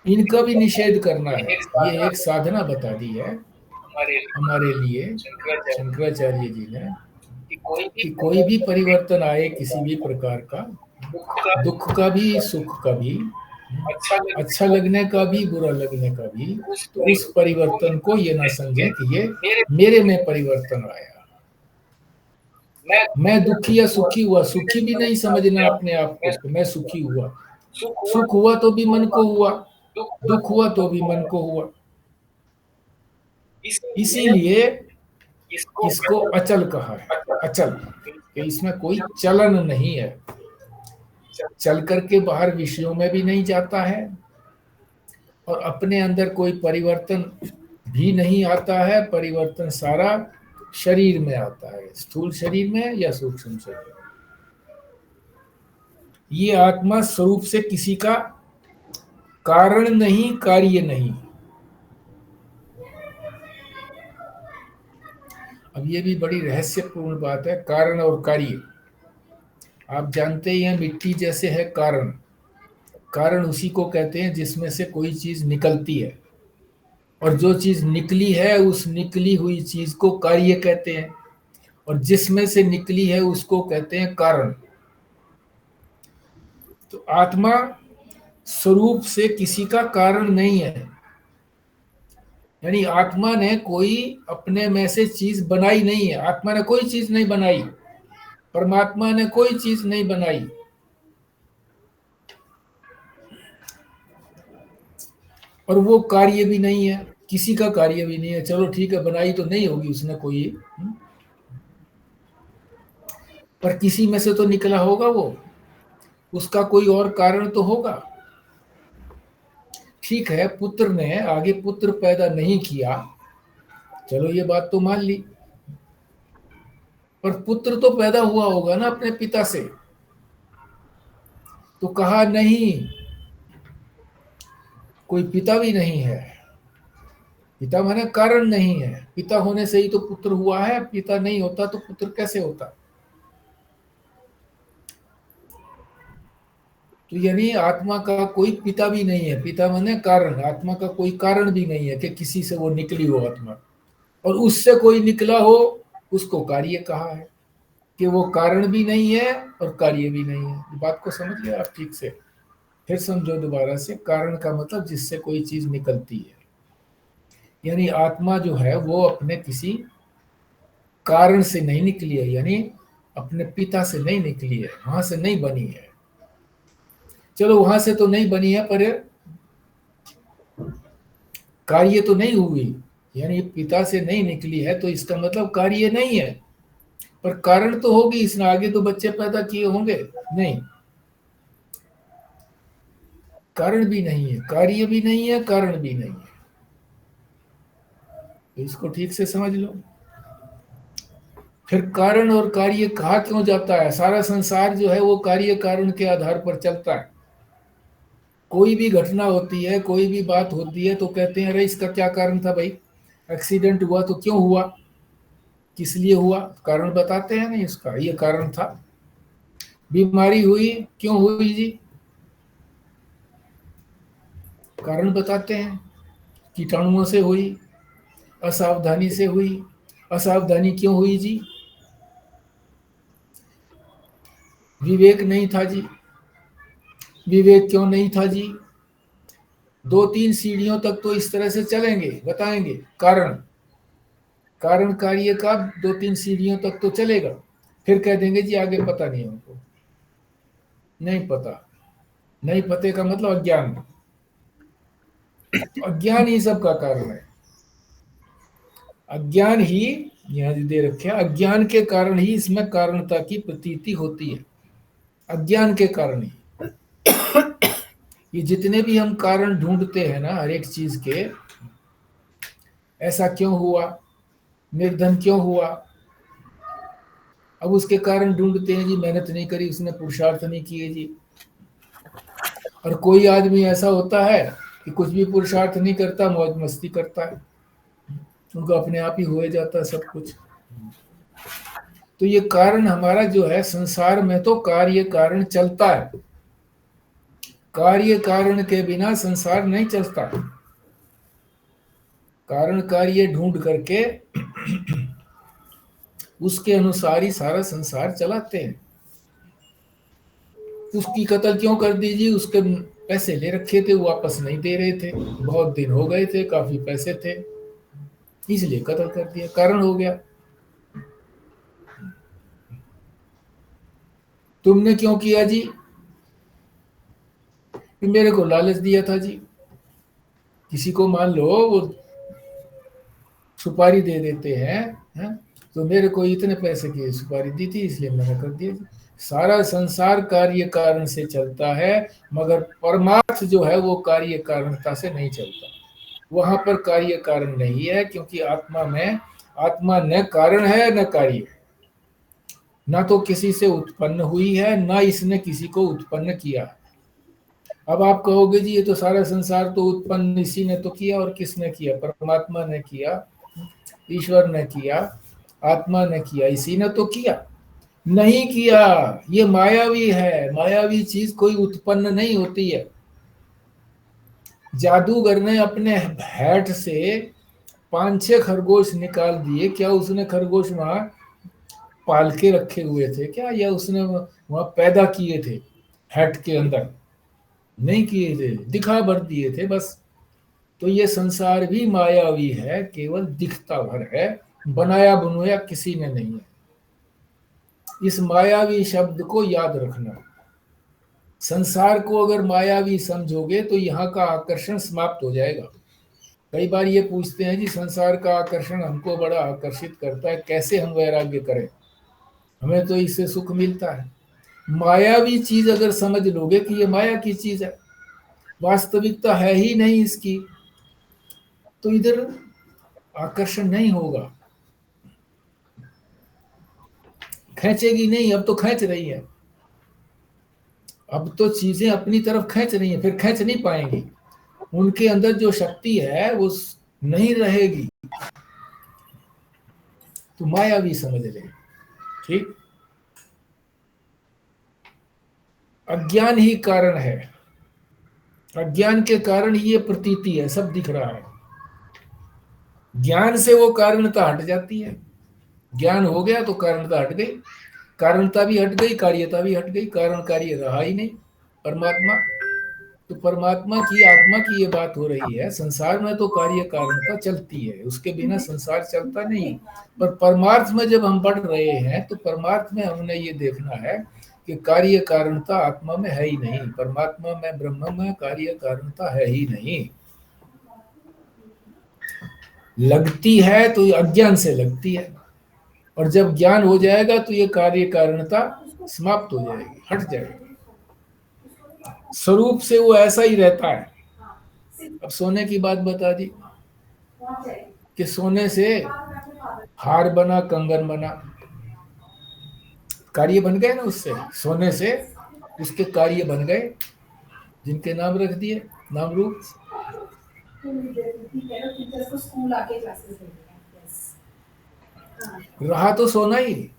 इनका भी निषेध करना है। ये एक साधना बता दी है हमारे लिए शंकराचार्य जी ने, कि कोई भी परिवर्तन आए किसी भी प्रकार का, दुख का भी, सुख का भी, अच्छा लगने का भी, बुरा लगने का भी, तो उस परिवर्तन को ये ना समझे कि ये मेरे में परिवर्तन आया, मैं दुखी या सुखी हुआ। सुखी भी नहीं समझना अपने आप को, मैं सुखी हुआ। सुख हुआ तो भी मन को हुआ, दुख हुआ तो भी मन को हुआ। इसीलिए इसको अचल कहा है, अचल, कि इसमें कोई चलन नहीं है, चल करके बाहर विषयों में भी नहीं जाता है, और अपने अंदर कोई परिवर्तन भी नहीं आता है। परिवर्तन सारा शरीर में आता है, स्थूल शरीर में या सूक्ष्म शरीर में। ये आत्मा स्वरूप से किसी का कारण नहीं, कार्य नहीं। अब ये भी बड़ी रहस्यपूर्ण बात है, कारण और कार्य। आप जानते ही हैं, मिट्टी जैसे है कारण, कारण उसी को कहते हैं जिसमें से कोई चीज निकलती है, और जो चीज निकली है उस निकली हुई चीज को कार्य कहते हैं, और जिसमें से निकली है उसको कहते हैं कारण। तो आत्मा स्वरूप से किसी का कारण नहीं है, यानी आत्मा ने कोई अपने में से चीज बनाई नहीं है। आत्मा ने कोई चीज नहीं बनाई, परमात्मा ने कोई चीज नहीं बनाई। और वो कार्य भी नहीं है, किसी का कार्य भी नहीं है। चलो ठीक है, बनाई तो नहीं होगी उसने कोई, पर किसी में से तो निकला होगा वो, उसका कोई और कारण तो होगा। ठीक है, पुत्र ने आगे पुत्र पैदा नहीं किया, चलो ये बात तो मान ली, पर पुत्र तो पैदा हुआ होगा ना अपने पिता से। तो कहा नहीं, कोई पिता भी नहीं है। पिता माने कारण नहीं है, पिता होने से ही तो पुत्र हुआ है, पिता नहीं होता तो पुत्र कैसे होता। तो यानी आत्मा का कोई पिता भी नहीं है, पिता माने कारण, आत्मा का कोई कारण भी नहीं है कि किसी से वो निकली हो आत्मा, और उससे कोई निकला हो उसको कार्य कहा है, कि वो कारण भी नहीं है और कार्य भी नहीं है। बात को समझ लिया आप ठीक से? फिर समझो दोबारा से, कारण का मतलब जिससे कोई चीज निकलती है, यानी आत्मा जो है वो अपने किसी कारण से नहीं निकली है, यानी अपने पिता से नहीं निकली है, वहां से नहीं बनी है। चलो वहां से तो नहीं बनी है, पर कार्य तो नहीं हुई, यानी पिता से नहीं निकली है तो इसका मतलब कार्य नहीं है, पर कारण तो होगी, इसने आगे तो बच्चे पैदा किए होंगे। नहीं, कारण भी नहीं है, कार्य भी नहीं है, कारण भी नहीं है। तो इसको ठीक से समझ लो। फिर कारण और कार्य कहा क्यों जाता है? सारा संसार जो है वो कार्य कारण के आधार पर चलता है। कोई भी घटना होती है, कोई भी बात होती है तो कहते हैं अरे इसका क्या कारण था भाई, एक्सीडेंट हुआ तो क्यों हुआ, किस लिए हुआ, कारण बताते हैं नहीं इसका, ये कारण था। बीमारी हुई क्यों हुई जी, कारण बताते हैं, कीटाणुओं से हुई, असावधानी से हुई, असावधानी क्यों हुई जी, विवेक नहीं था जी, विवेक क्यों नहीं था जी। 2-3 सीढ़ियों तक तो इस तरह से चलेंगे, बताएंगे कारण, कारण कार्य का 2-3 सीढ़ियों तक तो चलेगा, फिर कह देंगे जी आगे पता नहीं हमको, नहीं पता। नहीं पते का मतलब अज्ञान, अज्ञान ही सबका कारण है। अज्ञान ही यहाँ दे रखे, अज्ञान के कारण ही इसमें कारणता की प्रतीति होती है, अज्ञान के कारण ही। ये जितने भी हम कारण ढूंढते हैं ना हर एक चीज के, ऐसा क्यों हुआ, निर्धन क्यों हुआ, अब उसके कारण ढूंढते हैं जी, मेहनत नहीं करी उसने, पुरुषार्थ नहीं किए जी। और कोई आदमी ऐसा होता है कि कुछ भी पुरुषार्थ नहीं करता, मौज मस्ती करता है, उनको अपने आप ही हो जाता है सब कुछ। तो ये कारण हमारा जो है संसार में, तो कार्य कारण चलता है, कार्य कारण के बिना संसार नहीं चलता। कारण कार्य ढूंढ करके उसके अनुसार ही सारा संसार चलाते हैं। उसकी कत्ल क्यों कर दीजिए, उसके पैसे ले रखे थे, वापस नहीं दे रहे थे, बहुत दिन हो गए थे, काफी पैसे थे, इसलिए कत्ल कर दिया, कारण हो गया। तुमने क्यों किया जी, मेरे को लालच दिया था जी। किसी को मान लो वो सुपारी दे देते हैं, तो मेरे को इतने पैसे की सुपारी दी थी इसलिए मैंने कर दिया जी। सारा संसार कार्य कारण से चलता है, मगर परमार्थ जो है वो कार्य कारणता से नहीं चलता। वहां पर कार्य कारण नहीं है, क्योंकि आत्मा में, आत्मा न कारण है न कार्य है, ना तो किसी से उत्पन्न हुई है, ना इसने किसी को उत्पन्न किया। अब आप कहोगे जी ये तो सारा संसार तो उत्पन्न इसी ने तो किया, और किसने किया, परमात्मा ने किया, ईश्वर ने किया, आत्मा ने किया, इसी ने तो किया। नहीं किया, ये मायावी है, मायावी चीज कोई उत्पन्न नहीं होती है। जादूगर ने अपने हैट से 5-6 खरगोश निकाल दिए। क्या उसने खरगोश वहां पाल के रखे हुए थे क्या, या उसने वहां पैदा किए थे हैट के अंदर? नहीं किए थे, दिखा भर दिए थे बस। तो ये संसार भी मायावी है, केवल दिखता भर है, बनाया बनाया किसी ने नहीं है। इस मायावी शब्द को याद रखना। संसार को अगर मायावी समझोगे तो यहाँ का आकर्षण समाप्त हो जाएगा। कई बार ये पूछते हैं जी, संसार का आकर्षण हमको बड़ा आकर्षित करता है, कैसे हम वैराग्य करें, हमें तो इससे सुख मिलता है। मायावी चीज अगर समझ लोगे कि ये माया की चीज है, वास्तविकता है ही नहीं इसकी, तो इधर आकर्षण नहीं होगा, खींचेगी नहीं। अब तो खींच रही है, अब तो चीजें अपनी तरफ खींच रही हैं, फिर खींच नहीं पाएंगी। उनके अंदर जो शक्ति है वो नहीं रहेगी, तो मायावी समझ ले। ठीक, अज्ञान ही कारण है, अज्ञान के कारण ही ये प्रतीति है, सब दिख रहा है। ज्ञान से वो कारणता हट जाती है, ज्ञान हो गया तो कारणता हट गई, कारणता भी हट गई, कार्यता भी हट गई, कारण कार्य रहा ही नहीं। परमात्मा तो परमात्मा की आत्मा की ये बात हो रही है। संसार में तो कार्य कारणता चलती है, उसके बिना संसार चलता नहीं। पर परमार्थ में जब हम बढ़ रहे हैं तो परमार्थ में हमने ये देखना है कि कार्य कारणता आत्मा में है ही नहीं, परमात्मा में ब्रह्म में कार्य कारणता है ही नहीं। लगती है तो ये अज्ञान से लगती है, और जब ज्ञान हो जाएगा तो ये कार्य कारणता समाप्त हो जाएगी, हट जाएगी। स्वरूप से वो ऐसा ही रहता है। अब सोने की बात बता दी कि सोने से हार बना, कंगन बना, कार्य बन गए ना उससे, सोने से उसके कार्य बन गए, जिनके नाम रख दिए, नाम रूप। रहा तो सोना ही,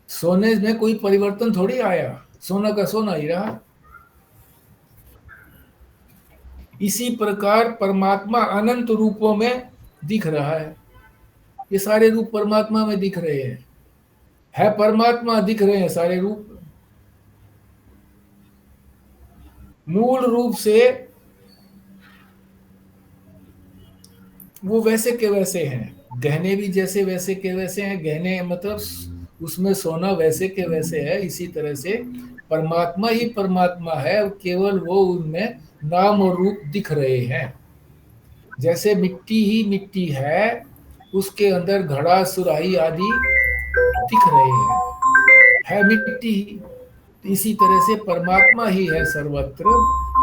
सोने में कोई परिवर्तन थोड़ी आया, सोना का सोना ही रहा। इसी प्रकार परमात्मा अनंत रूपों में दिख रहा है, ये सारे रूप परमात्मा में दिख रहे हैं, है परमात्मा, दिख रहे हैं सारे रूप। मूल रूप से वो वैसे के वैसे हैं, गहने भी जैसे वैसे के वैसे हैं, गहने मतलब उसमें सोना वैसे के वैसे है। इसी तरह से परमात्मा ही परमात्मा है, केवल वो उनमें नाम और रूप दिख रहे हैं। जैसे मिट्टी ही मिट्टी है, उसके अंदर घड़ा सुराही आदि दिख रहे हैं, है मिट्टी ही। इसी तरह से परमात्मा ही है सर्वत्र,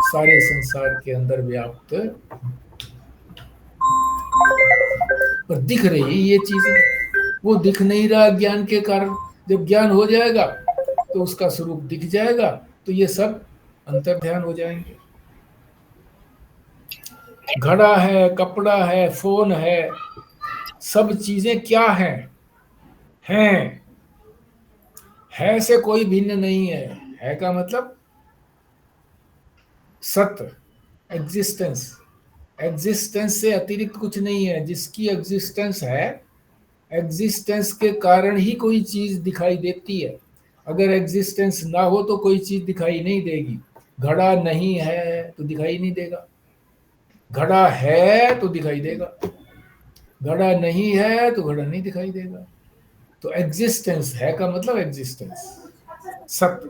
सारे संसार के अंदर व्याप्त, पर दिख रही ये चीजें, वो दिख नहीं रहा ज्ञान के कारण। जब ज्ञान हो जाएगा तो उसका स्वरूप दिख जाएगा, तो ये सब अंतर्ध्यान हो जाएंगे। घड़ा है, कपड़ा है, फोन है, सब चीजें क्या हैं? हैं, है से कोई भिन्न नहीं है। है का मतलब सत्य, एग्जिस्टेंस, एग्जिस्टेंस से अतिरिक्त कुछ नहीं है। जिसकी एग्जिस्टेंस है, एग्जिस्टेंस के कारण ही कोई चीज दिखाई देती है। अगर एग्जिस्टेंस ना हो तो कोई चीज दिखाई नहीं देगी। घड़ा नहीं है तो दिखाई नहीं देगा, घड़ा है तो दिखाई देगा, घड़ा नहीं है तो घड़ा नहीं दिखाई देगा। तो एग्जिस्टेंस है का मतलब एग्जिस्टेंस, सत्य।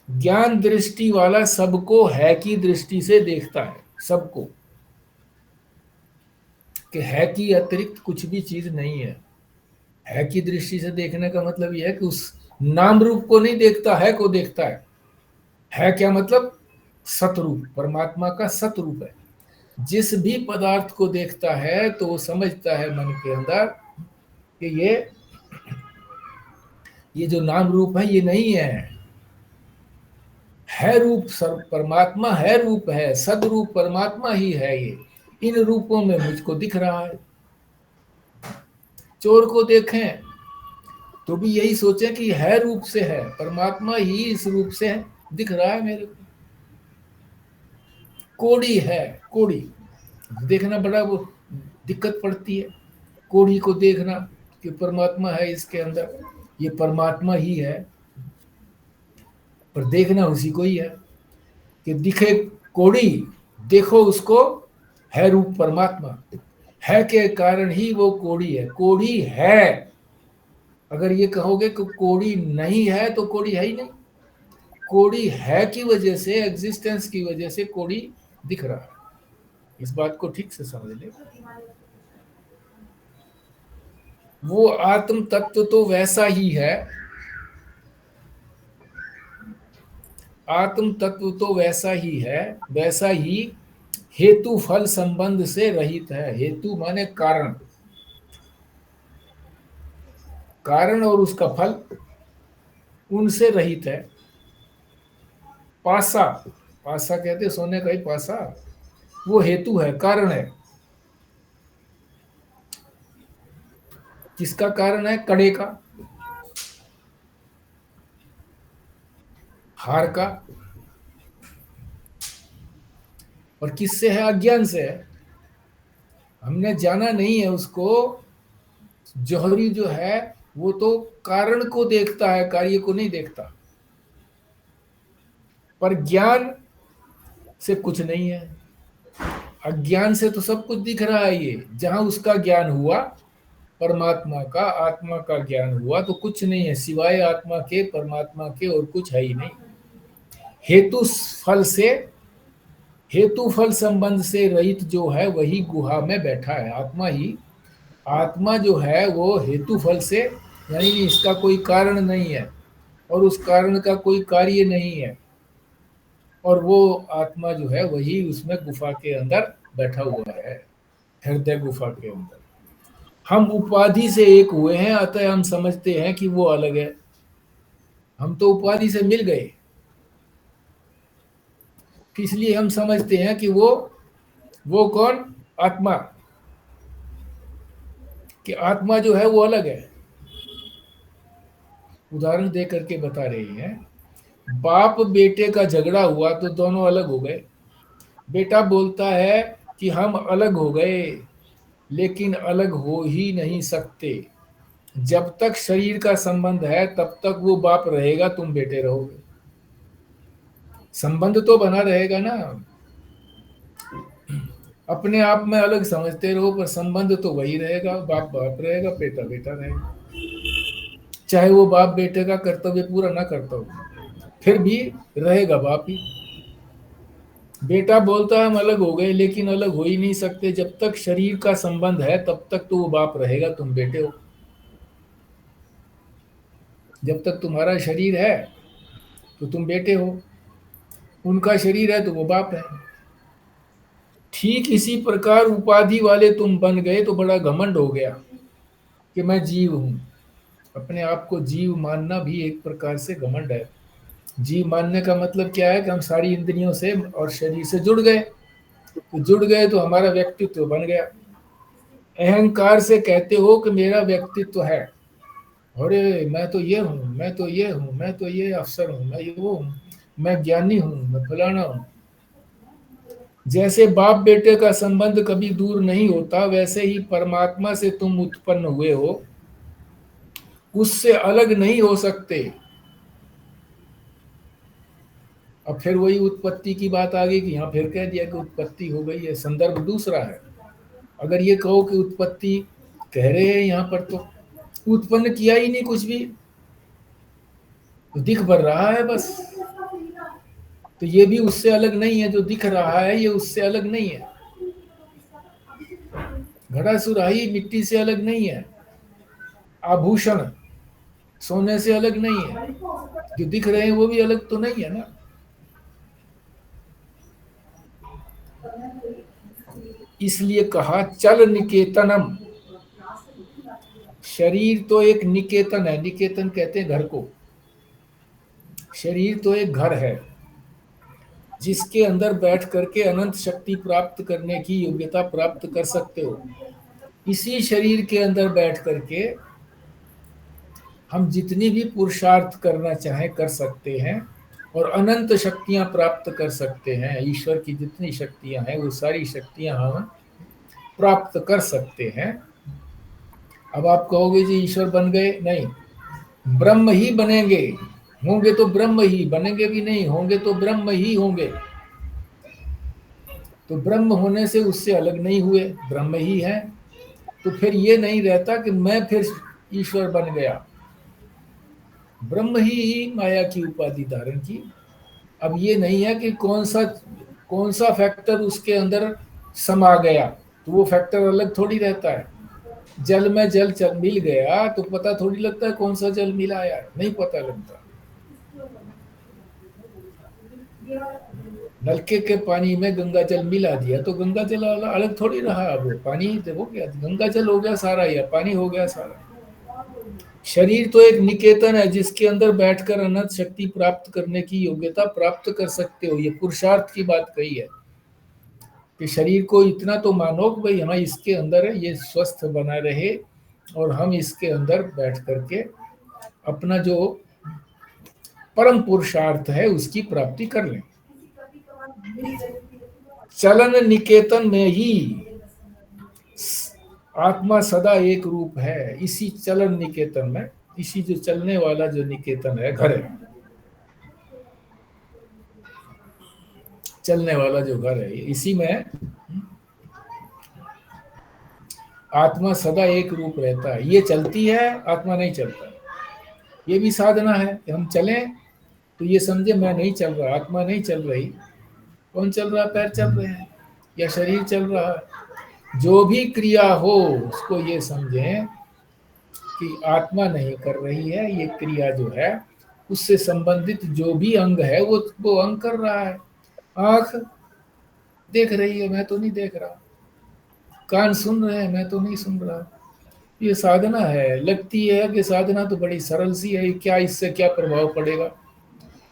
ज्ञान दृष्टि वाला सबको है की दृष्टि से देखता है, सबको, कि है की अतिरिक्त कुछ भी चीज नहीं है। है की दृष्टि से देखने का मतलब यह है कि उस नाम रूप को नहीं देखता, है को देखता है क्या मतलब सतरूप, परमात्मा का सतरूप है। जिस भी पदार्थ को देखता है तो वो समझता है मन के अंदर कि ये जो नाम रूप है ये नहीं है रूप, परमात्मा है रूप है, सदरूप परमात्मा ही है। ये इन रूपों में मुझको दिख रहा है। चोर को देखें तो भी यही सोचे कि है रूप से है, परमात्मा ही इस रूप से है, दिख रहा है मेरे को। कोड़ी है, कोड़ी देखना बड़ा वो दिक्कत पड़ती है, कोड़ी को देखना कि परमात्मा है इसके अंदर, ये परमात्मा ही है, पर देखना उसी को ही है कि दिखे कोड़ी, देखो उसको, है रूप परमात्मा, है के कारण ही वो कोड़ी है। कोड़ी है, अगर ये कहोगे कि कोड़ी नहीं है तो कोड़ी है ही नहीं। कोड़ी है की वजह से, एग्जिस्टेंस की वजह से कोड़ी दिख रहा है। इस बात को ठीक से समझ ले। वो आत्म तत्व तो वैसा ही है, आत्म तत्व तो वैसा ही है, वैसा ही हेतु फल संबंध से रहित है। हेतु माने कारण, कारण और उसका फल उनसे रहित है। पासा, पासा कहते सोने का ही पासा, वो हेतु है, कारण है। किसका कारण है? कड़े का, हार का। और किससे है? अज्ञान से है, हमने जाना नहीं है उसको। जौहरी जो है वो तो कारण को देखता है, कार्य को नहीं देखता। पर ज्ञान से कुछ नहीं है, अज्ञान से तो सब कुछ दिख रहा है। ये जहां उसका ज्ञान हुआ, परमात्मा का, आत्मा का ज्ञान हुआ, तो कुछ नहीं है सिवाय आत्मा के, परमात्मा के, और कुछ है ही नहीं। हेतु फल से, हेतु फल संबंध से रहित जो है वही गुहा में बैठा है, आत्मा ही। आत्मा जो है वो हेतु फल से, यानी इसका कोई कारण नहीं है और उस कारण का कोई कार्य नहीं है, और वो आत्मा जो है वही उसमें गुफा के अंदर बैठा हुआ है, हृदय गुफा के अंदर। हम उपाधि से एक हुए हैं, अतः हम समझते हैं कि वो अलग है। हम तो उपाधि से मिल गए, इसलिए हम समझते हैं कि वो कौन? आत्मा, कि आत्मा जो है वो अलग है। उदाहरण दे करके बता रही है, बाप बेटे का झगड़ा हुआ तो दोनों अलग हो गए। बेटा बोलता है कि हम अलग हो गए, लेकिन अलग हो ही नहीं सकते। जब तक शरीर का संबंध है तब तक वो बाप रहेगा, तुम बेटे रहोगे। संबंध तो बना रहेगा ना। अपने आप में अलग समझते रहो पर संबंध तो वही रहेगा, बाप बाप रहेगा, बेटा बेटा रहेगा। चाहे वो बाप बेटे का कर्तव्य पूरा ना करता हो, फिर भी रहेगा बाप ही। बेटा बोलता है हम अलग हो गए, लेकिन अलग हो ही नहीं सकते। जब तक शरीर का संबंध है तब तक तो वो बाप रहेगा, तुम बेटे हो। जब तक तुम्हारा शरीर है तो तुम बेटे हो, उनका शरीर है तो वो बाप है। ठीक इसी प्रकार उपाधि वाले तुम बन गए तो बड़ा घमंड हो गया कि मैं जीव हूं। अपने आप को जीव मानना भी एक प्रकार से घमंड है। जीव मानने का मतलब क्या है कि हम सारी इंद्रियों से और शरीर से जुड़ गए, तो जुड़ गए तो हमारा व्यक्तित्व बन गया। अहंकार से कहते हो कि मेरा व्यक्तित्व है, अरे मैं तो ये हूँ, मैं तो ये हूँ, मैं तो ये अफसर हूँ, मैं ये वो हूँ, मैं ज्ञानी हूँ, मैं फलाना हूँ। जैसे बाप बेटे का संबंध कभी दूर नहीं होता, वैसे ही परमात्मा से तुम उत्पन्न हुए हो, उससे अलग नहीं हो सकते। अब फिर वही उत्पत्ति की बात आ गई कि यहाँ फिर कह दिया कि उत्पत्ति हो गई है, संदर्भ दूसरा है। अगर ये कहो कि उत्पत्ति कह रहे हैं यहाँ पर, तो उत्पन्न किया ही नहीं कुछ भी, तो दिख भर रहा है बस। तो ये भी उससे अलग नहीं है, जो दिख रहा है ये उससे अलग नहीं है। घड़ा सुराही मिट्टी से अलग नहीं है, आभूषण सोने से अलग नहीं है, जो दिख रहे हैं वो भी अलग तो नहीं है ना। इसलिए कहा चल निकेतनम। शरीर तो एक निकेतन है, निकेतन कहते हैं घर को। शरीर तो एक घर है जिसके अंदर बैठ करके अनंत शक्ति प्राप्त करने की योग्यता प्राप्त कर सकते हो। इसी शरीर के अंदर बैठ करके हम जितनी भी पुरुषार्थ करना चाहें कर सकते हैं, और अनंत शक्तियां प्राप्त कर सकते हैं। ईश्वर की जितनी शक्तियां हैं वो सारी शक्तियां हम प्राप्त कर सकते हैं। अब आप कहोगे जी ईश्वर बन गए, नहीं, ब्रह्म ही बनेंगे। होंगे तो ब्रह्म ही, बनेंगे भी नहीं, होंगे तो ब्रह्म ही होंगे। तो ब्रह्म होने से उससे अलग नहीं हुए, ब्रह्म ही है। तो फिर ये नहीं रहता कि मैं फिर ईश्वर बन गया। ब्रह्म ही माया की उपाधि धारण की। अब ये नहीं है कि कौन सा फैक्टर उसके अंदर समा गया, तो वो फैक्टर अलग थोड़ी रहता है। जल में जल मिल गया तो पता थोड़ी लगता है कौन सा जल मिला यार, नहीं पता लगता। नलके के पानी में गंगा जल मिला दिया तो गंगा जल अलग थोड़ी रहा। अब वो पानी हो गया, गंगा जल हो गया सारा या पानी हो गया सारा। शरीर तो एक निकेतन है जिसके अंदर बैठकर अनंत शक्ति प्राप्त करने की योग्यता प्राप्त कर सकते हो। ये पुरुषार्थ की बात कही है कि शरीर को इतना तो मानो कि भाई हाँ इसके अंदर है, ये स्वस्थ बना रहे और हम इसके अंदर बैठ करके अपना जो परम पुरुषार्थ है उसकी प्राप्ति कर लें। चलन निकेतन में ही आत्मा सदा एक रूप है। इसी चलन निकेतन में, इसी जो चलने वाला जो निकेतन है, घर है, चलने वाला जो घर है, इसी में आत्मा सदा एक रूप रहता है। ये चलती है, आत्मा नहीं चलता। ये भी साधना है कि हम चलें तो ये समझे मैं नहीं चल रहा, आत्मा नहीं चल रही। कौन चल रहा? पैर चल रहे हैं या शरीर चल रहा है। जो भी क्रिया हो उसको ये समझें कि आत्मा नहीं कर रही है, ये क्रिया जो है उससे संबंधित जो भी अंग है वो अंग कर रहा है। आंख देख रही है, मैं तो नहीं देख रहा। कान सुन रहे हैं, मैं तो नहीं सुन रहा। ये साधना है। लगती है कि साधना तो बड़ी सरल सी है, क्या इससे क्या प्रभाव पड़ेगा?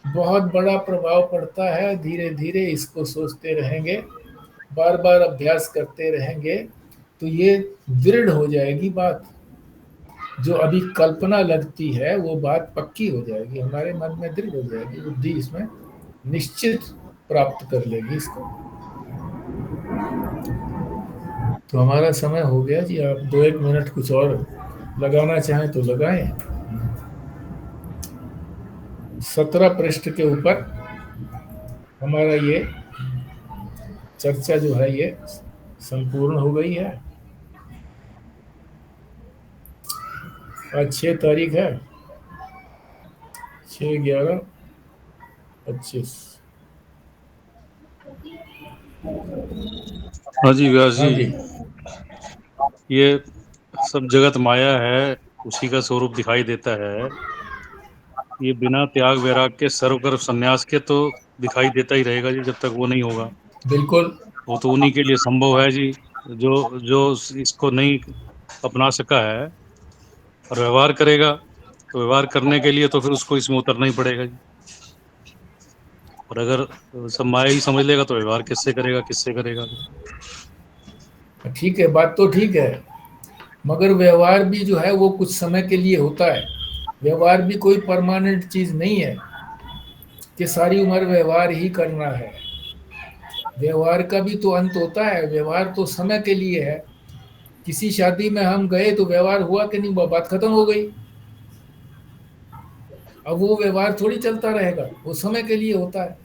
बहुत बड़ा प्रभाव पड़ता है। धीरे धीरे इसको सोचते रहेंगे, बार बार अभ्यास करते रहेंगे तो ये दृढ़ हो जाएगी बात। जो अभी कल्पना लगती है वो बात पक्की हो जाएगी, हमारे मन में दृढ़ हो जाएगी। बुद्धि इसमें निश्चित प्राप्त कर लेगी इसको। तो हमारा समय हो गया जी। आप 2-1 मिनट कुछ और लगाना चाहें तो लगाएं। 17 पृष्ठ के ऊपर हमारा ये चर्चा जो है ये संपूर्ण हो गई है। आज 6 तारीख है, 6/11/25। हाँ जी व्यास हाँ जी, जी। ये सब जगत माया है, उसी का स्वरूप दिखाई देता है। ये बिना त्याग वैराग के सर्वकर्म संन्यास के तो दिखाई देता ही रहेगा जी, जब तक वो नहीं होगा। बिल्कुल। वो तो उन्हीं के लिए संभव है जी, जो इसको नहीं अपना सका है और व्यवहार करेगा। तो व्यवहार करने के लिए तो फिर उसको इसमें उतरना ही पड़ेगा जी। और अगर सब माया ही समझ लेगा तो व्यवहार किससे करेगा? ठीक है, बात तो ठीक है, मगर व्यवहार भी जो है वो कुछ समय के लिए होता है। व्यवहार भी कोई परमानेंट चीज नहीं है कि सारी उम्र व्यवहार ही करना है। व्यवहार का भी तो अंत होता है। व्यवहार तो समय के लिए है। किसी शादी में हम गए तो व्यवहार हुआ कि नहीं, बात खत्म हो गई। अब वो व्यवहार थोड़ी चलता रहेगा, वो समय के लिए होता है।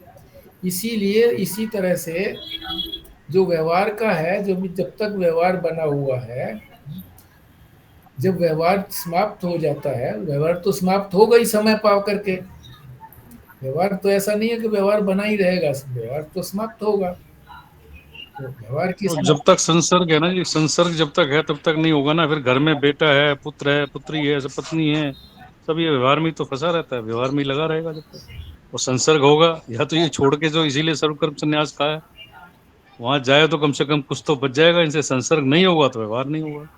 इसीलिए इसी तरह से जो व्यवहार का है, जब तक व्यवहार बना हुआ है, जब व्यवहार समाप्त हो जाता है, व्यवहार तो समाप्त हो गई समय पा करके। व्यवहार तो ऐसा नहीं है कि व्यवहार बना ही रहेगा, व्यवहार तो समाप्त होगा। तो व्यवहार की तो जब तक संसर्ग है ना जी, संसर्ग जब तक है तब तक नहीं होगा ना। फिर घर में बेटा है, पुत्र है, पुत्री है, सब पत्नी है, सब ये व्यवहार में तो फंसा रहता है, व्यवहार में लगा रहेगा जब तक। और संसर्ग होगा या तो ये छोड़ के, जो इसीलिए सर्वकर्म संन्यास का है, वहां जाए तो कम से कम कुछ तो बच जाएगा। इनसे संसर्ग नहीं होगा तो व्यवहार नहीं होगा।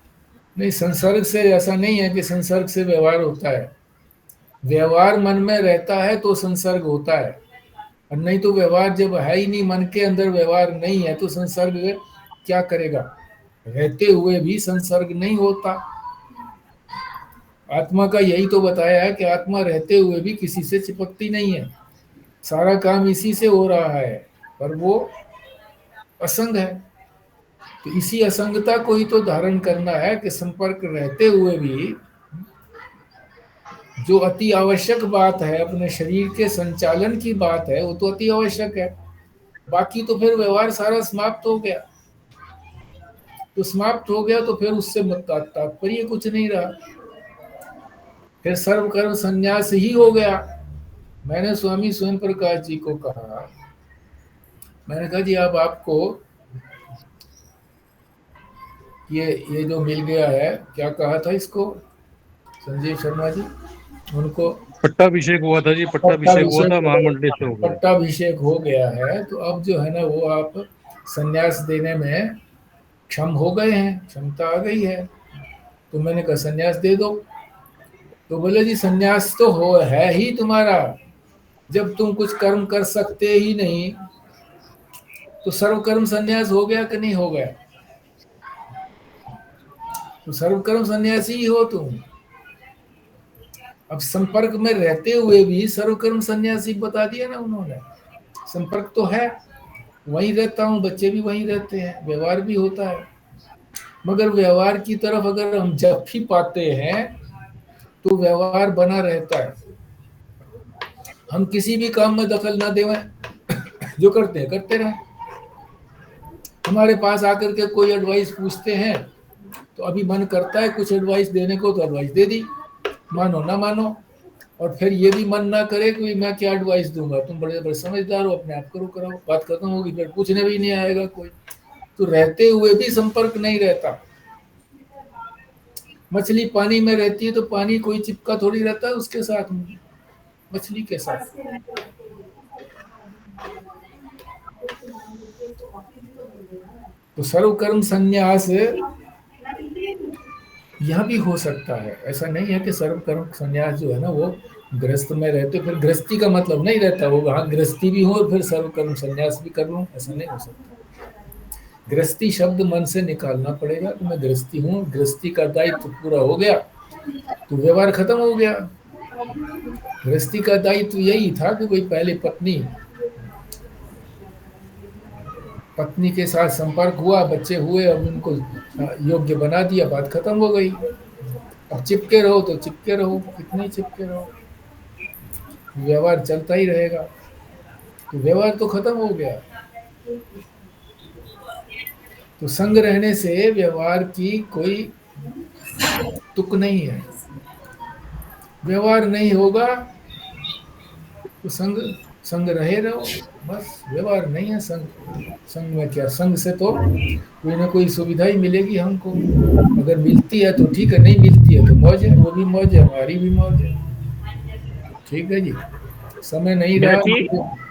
नहीं, संसर्ग से ऐसा नहीं है कि संसर्ग से व्यवहार होता है। व्यवहार मन में रहता है तो संसर्ग होता है, और नहीं तो व्यवहार जब है ही नहीं, मन के अंदर व्यवहार नहीं है तो संसर्ग क्या करेगा? रहते हुए भी संसर्ग नहीं होता। आत्मा का यही तो बताया है कि आत्मा रहते हुए भी किसी से चिपकती नहीं है। सारा काम इसी से हो रहा है, पर वो असंग है। तो इसी असंगता को ही तो धारण करना है कि संपर्क रहते हुए भी जो अति आवश्यक बात है, अपने शरीर के संचालन की बात है, वो तो अति आवश्यक है। बाकी तो फिर व्यवहार सारा समाप्त हो गया। तो समाप्त हो गया तो फिर उससे तात्पर्य कुछ नहीं रहा, फिर सर्व कर्म संन्यास ही हो गया। मैंने स्वामी स्वयं प्रकाश जी को कहा, मैंने कहा जी अब आपको ये जो मिल गया है, क्या कहा था इसको संजीव शर्मा जी, उनको पट्टाभिषेक हुआ था जी, पट्टाभिषेक हुआ था, महामंडलेश्वर हो गया। पट्टाभिषेक हो गया है, तो अब जो है ना वो आप संन्यास देने में क्षम हो गए हैं, क्षमता आ गई है। तो मैंने कहा संन्यास दे दो। तो बोले जी संन्यास तो हो है ही तुम्हारा, जब तुम कुछ कर्म कर सकते ही नहीं तो सर्वकर्म संन्यास हो गया कि नहीं हो गया? तो सर्वकर्म संन्यासी ही हो तुम। अब संपर्क में रहते हुए भी सर्वकर्म संन्यासी बता दिया ना उन्होंने। संपर्क तो है, वहीं रहता हूँ, बच्चे भी वहीं रहते हैं, व्यवहार भी होता है, मगर व्यवहार की तरफ अगर हम जब भी पाते हैं तो व्यवहार बना रहता है। हम किसी भी काम में दखल ना देवें, जो करते हैं करते रहें। हमारे पास आकर के कोई एडवाइस पूछते हैं तो अभी मन करता है कुछ एडवाइस देने को, तो एडवाइस दे दी, मानो ना मानो। और फिर ये भी मन ना करे कि मैं क्या एडवाइस दूंगा, तुम बड़े बड़े समझदार हो, अपने आप करो कराओ, बात खत्म होगी, फिर पूछने भी नहीं आएगा कोई। तो रहते हुए भी संपर्क नहीं रहता। मछली पानी में रहती है तो पानी कोई चिपका थोड़ी रहता है उसके साथ, मछली के साथ। तो सर्वकर्म संन्यास यह भी हो सकता है। ऐसा नहीं है कि सर्वकर्म संन्यास जो है ना वो गृहस्थ में रहते, फिर गृहस्थी का मतलब नहीं रहता वो वहां गृहस्थी भी हो और फिर सर्वकर्म संन्यास भी कर लूं, ऐसा नहीं हो सकता। गृहस्थी शब्द मन से निकालना पड़ेगा कि मैं गृहस्थी हूँ, गृहस्थी का दायित्व पूरा हो गया तो व्यवहार खत्म हो गया। गृहस्थी का दायित्व यही था कि भाई पहले पत्नी के साथ संपर्क हुआ, बच्चे हुए, अब उनको योग्य बना दिया, बात खत्म हो गई। अब चिपके रहो तो चिपके रहो, कितने चिपके रहो, व्यवहार चलता ही रहेगा। तो व्यवहार तो खत्म हो गया। तो संग रहने से व्यवहार की कोई तुक नहीं है। व्यवहार नहीं होगा तो संग रहे रहो, बस। व्यवहार नहीं है संग में क्या, संग से तो कोई ना कोई सुविधा ही मिलेगी हमको। अगर मिलती है तो ठीक है, नहीं मिलती है तो मौज है, वो भी मौज है, हमारी भी मौज है। ठीक है जी, समय नहीं रहा।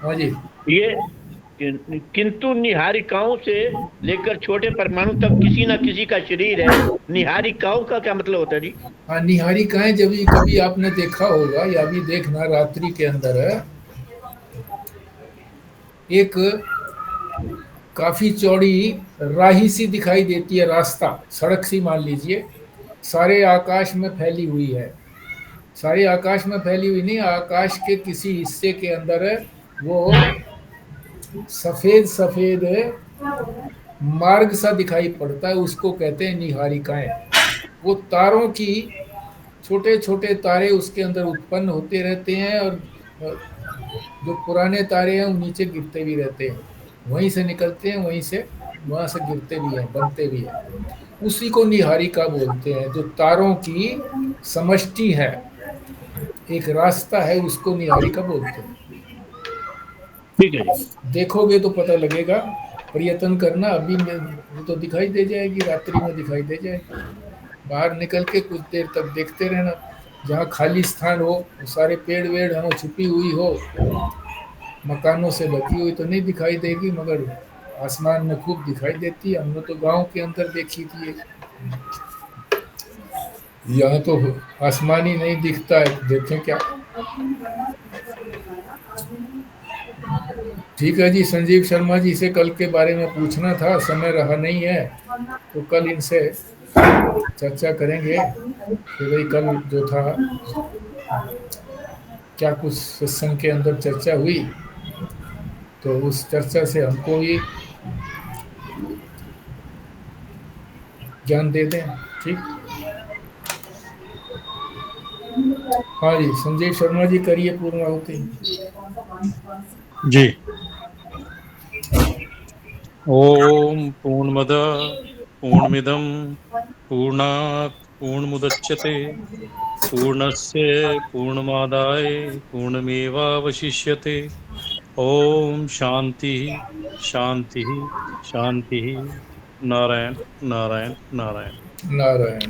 हाँ जी। ये किंतु निहारिकाओं से लेकर छोटे परमाणु तक किसी ना किसी का शरीर है। निहारिकाओं का क्या मतलब होता है जी? हाँ, निहारिकाएं जब कभी आपने देखा होगा या भी देखना, रात्रि के अंदर एक काफी चौड़ी राही सी दिखाई देती है, रास्ता, सड़क सी मान लीजिए, सारे आकाश में फैली हुई है। सारे आकाश में फैली हुई नहीं, आकाश के किसी हिस्से के अंदर वो सफेद सफेद मार्ग सा दिखाई पड़ता है, उसको कहते हैं निहारिकाएं। वो तारों की, छोटे छोटे तारे उसके अंदर उत्पन्न होते रहते हैं और जो पुराने तारे हैं वो नीचे गिरते भी रहते हैं, वहीं से निकलते हैं, वहां से गिरते भी हैं, बनते भी हैं। उसी को निहारिका बोलते हैं। जो तारों की समष्टि है, एक रास्ता है, उसको निहारिका बोलते हैं। ठीक है, देखोगे तो पता लगेगा, प्रयत्न करना, अभी वो तो दिखाई दे जाएगी, रात्रि में दिखाई दे जाएगी। बाहर निकल के कुछ देर तक देखते रहना, जहाँ खाली स्थान हो, सारे पेड़ वेड़ हो, छुपी हुई हो, मकानों से ढकी हुई, तो नहीं दिखाई देगी, मगर आसमान में खूब दिखाई देती है। हमने तो गांव के अंदर देखी थी, यहाँ तो आसमान ही नहीं दिखता है, देखें क्या। ठीक है जी, संजीव शर्मा जी से कल के बारे में पूछना था, समय रहा नहीं है, तो कल इनसे चर्चा करेंगे कि भाई कल जो था क्या कुछ सत्संग के अंदर चर्चा हुई। तो उस चर्चा से हमको भी ज्ञान दे दें। ठीक। हाँ जी, संजय शर्मा जी करिए पूर्ण आहुति। जी। ओम पूर्णमद पूर्णमिदं पूर्णात् पूर्णमुदच्यते पूर्णस्य पूर्णमादाय पूर्णमेवावशिष्यते। ओम शांति शांति शांति। नारायण नारायण नारायण। नारायण।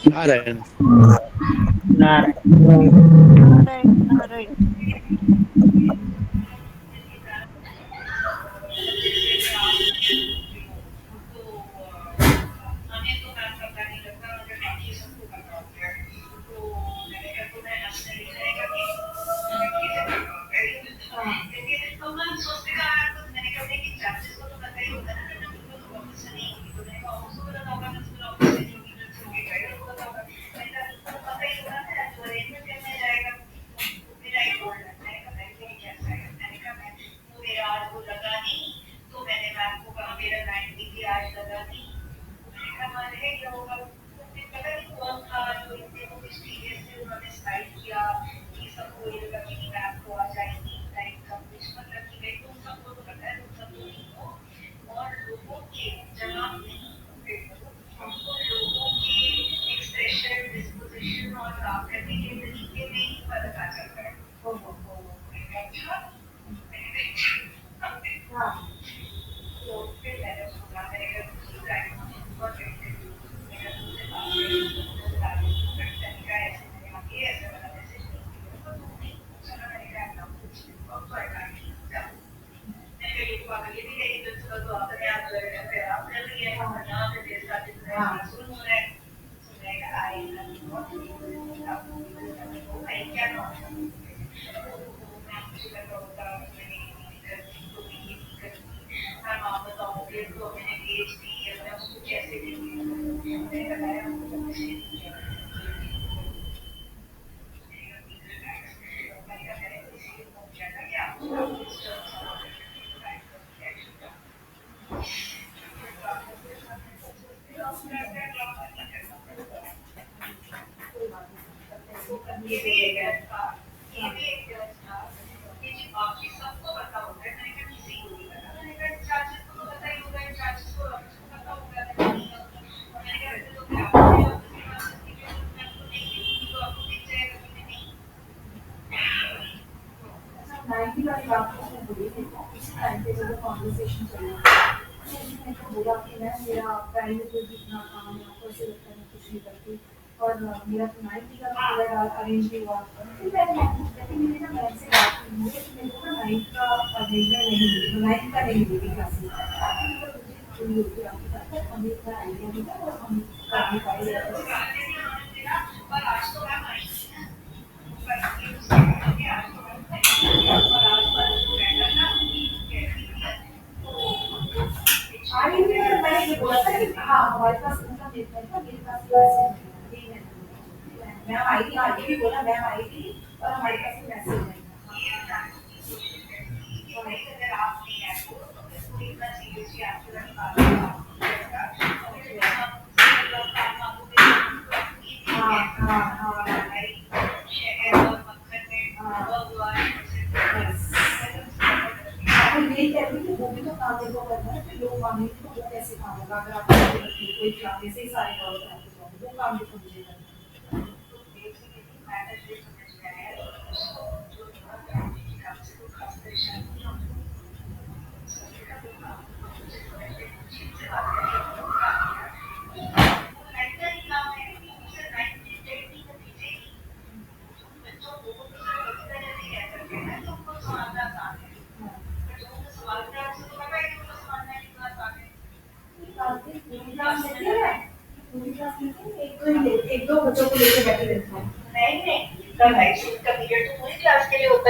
नारायण। नारायण।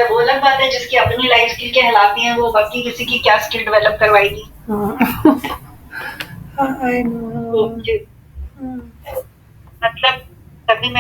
वो अलग बात है, जिसकी अपनी लाइफ स्किल कहलाती है, वो बाकी किसी की क्या स्किल डेवलप करवाएगी। I know. मतलब तभी मैं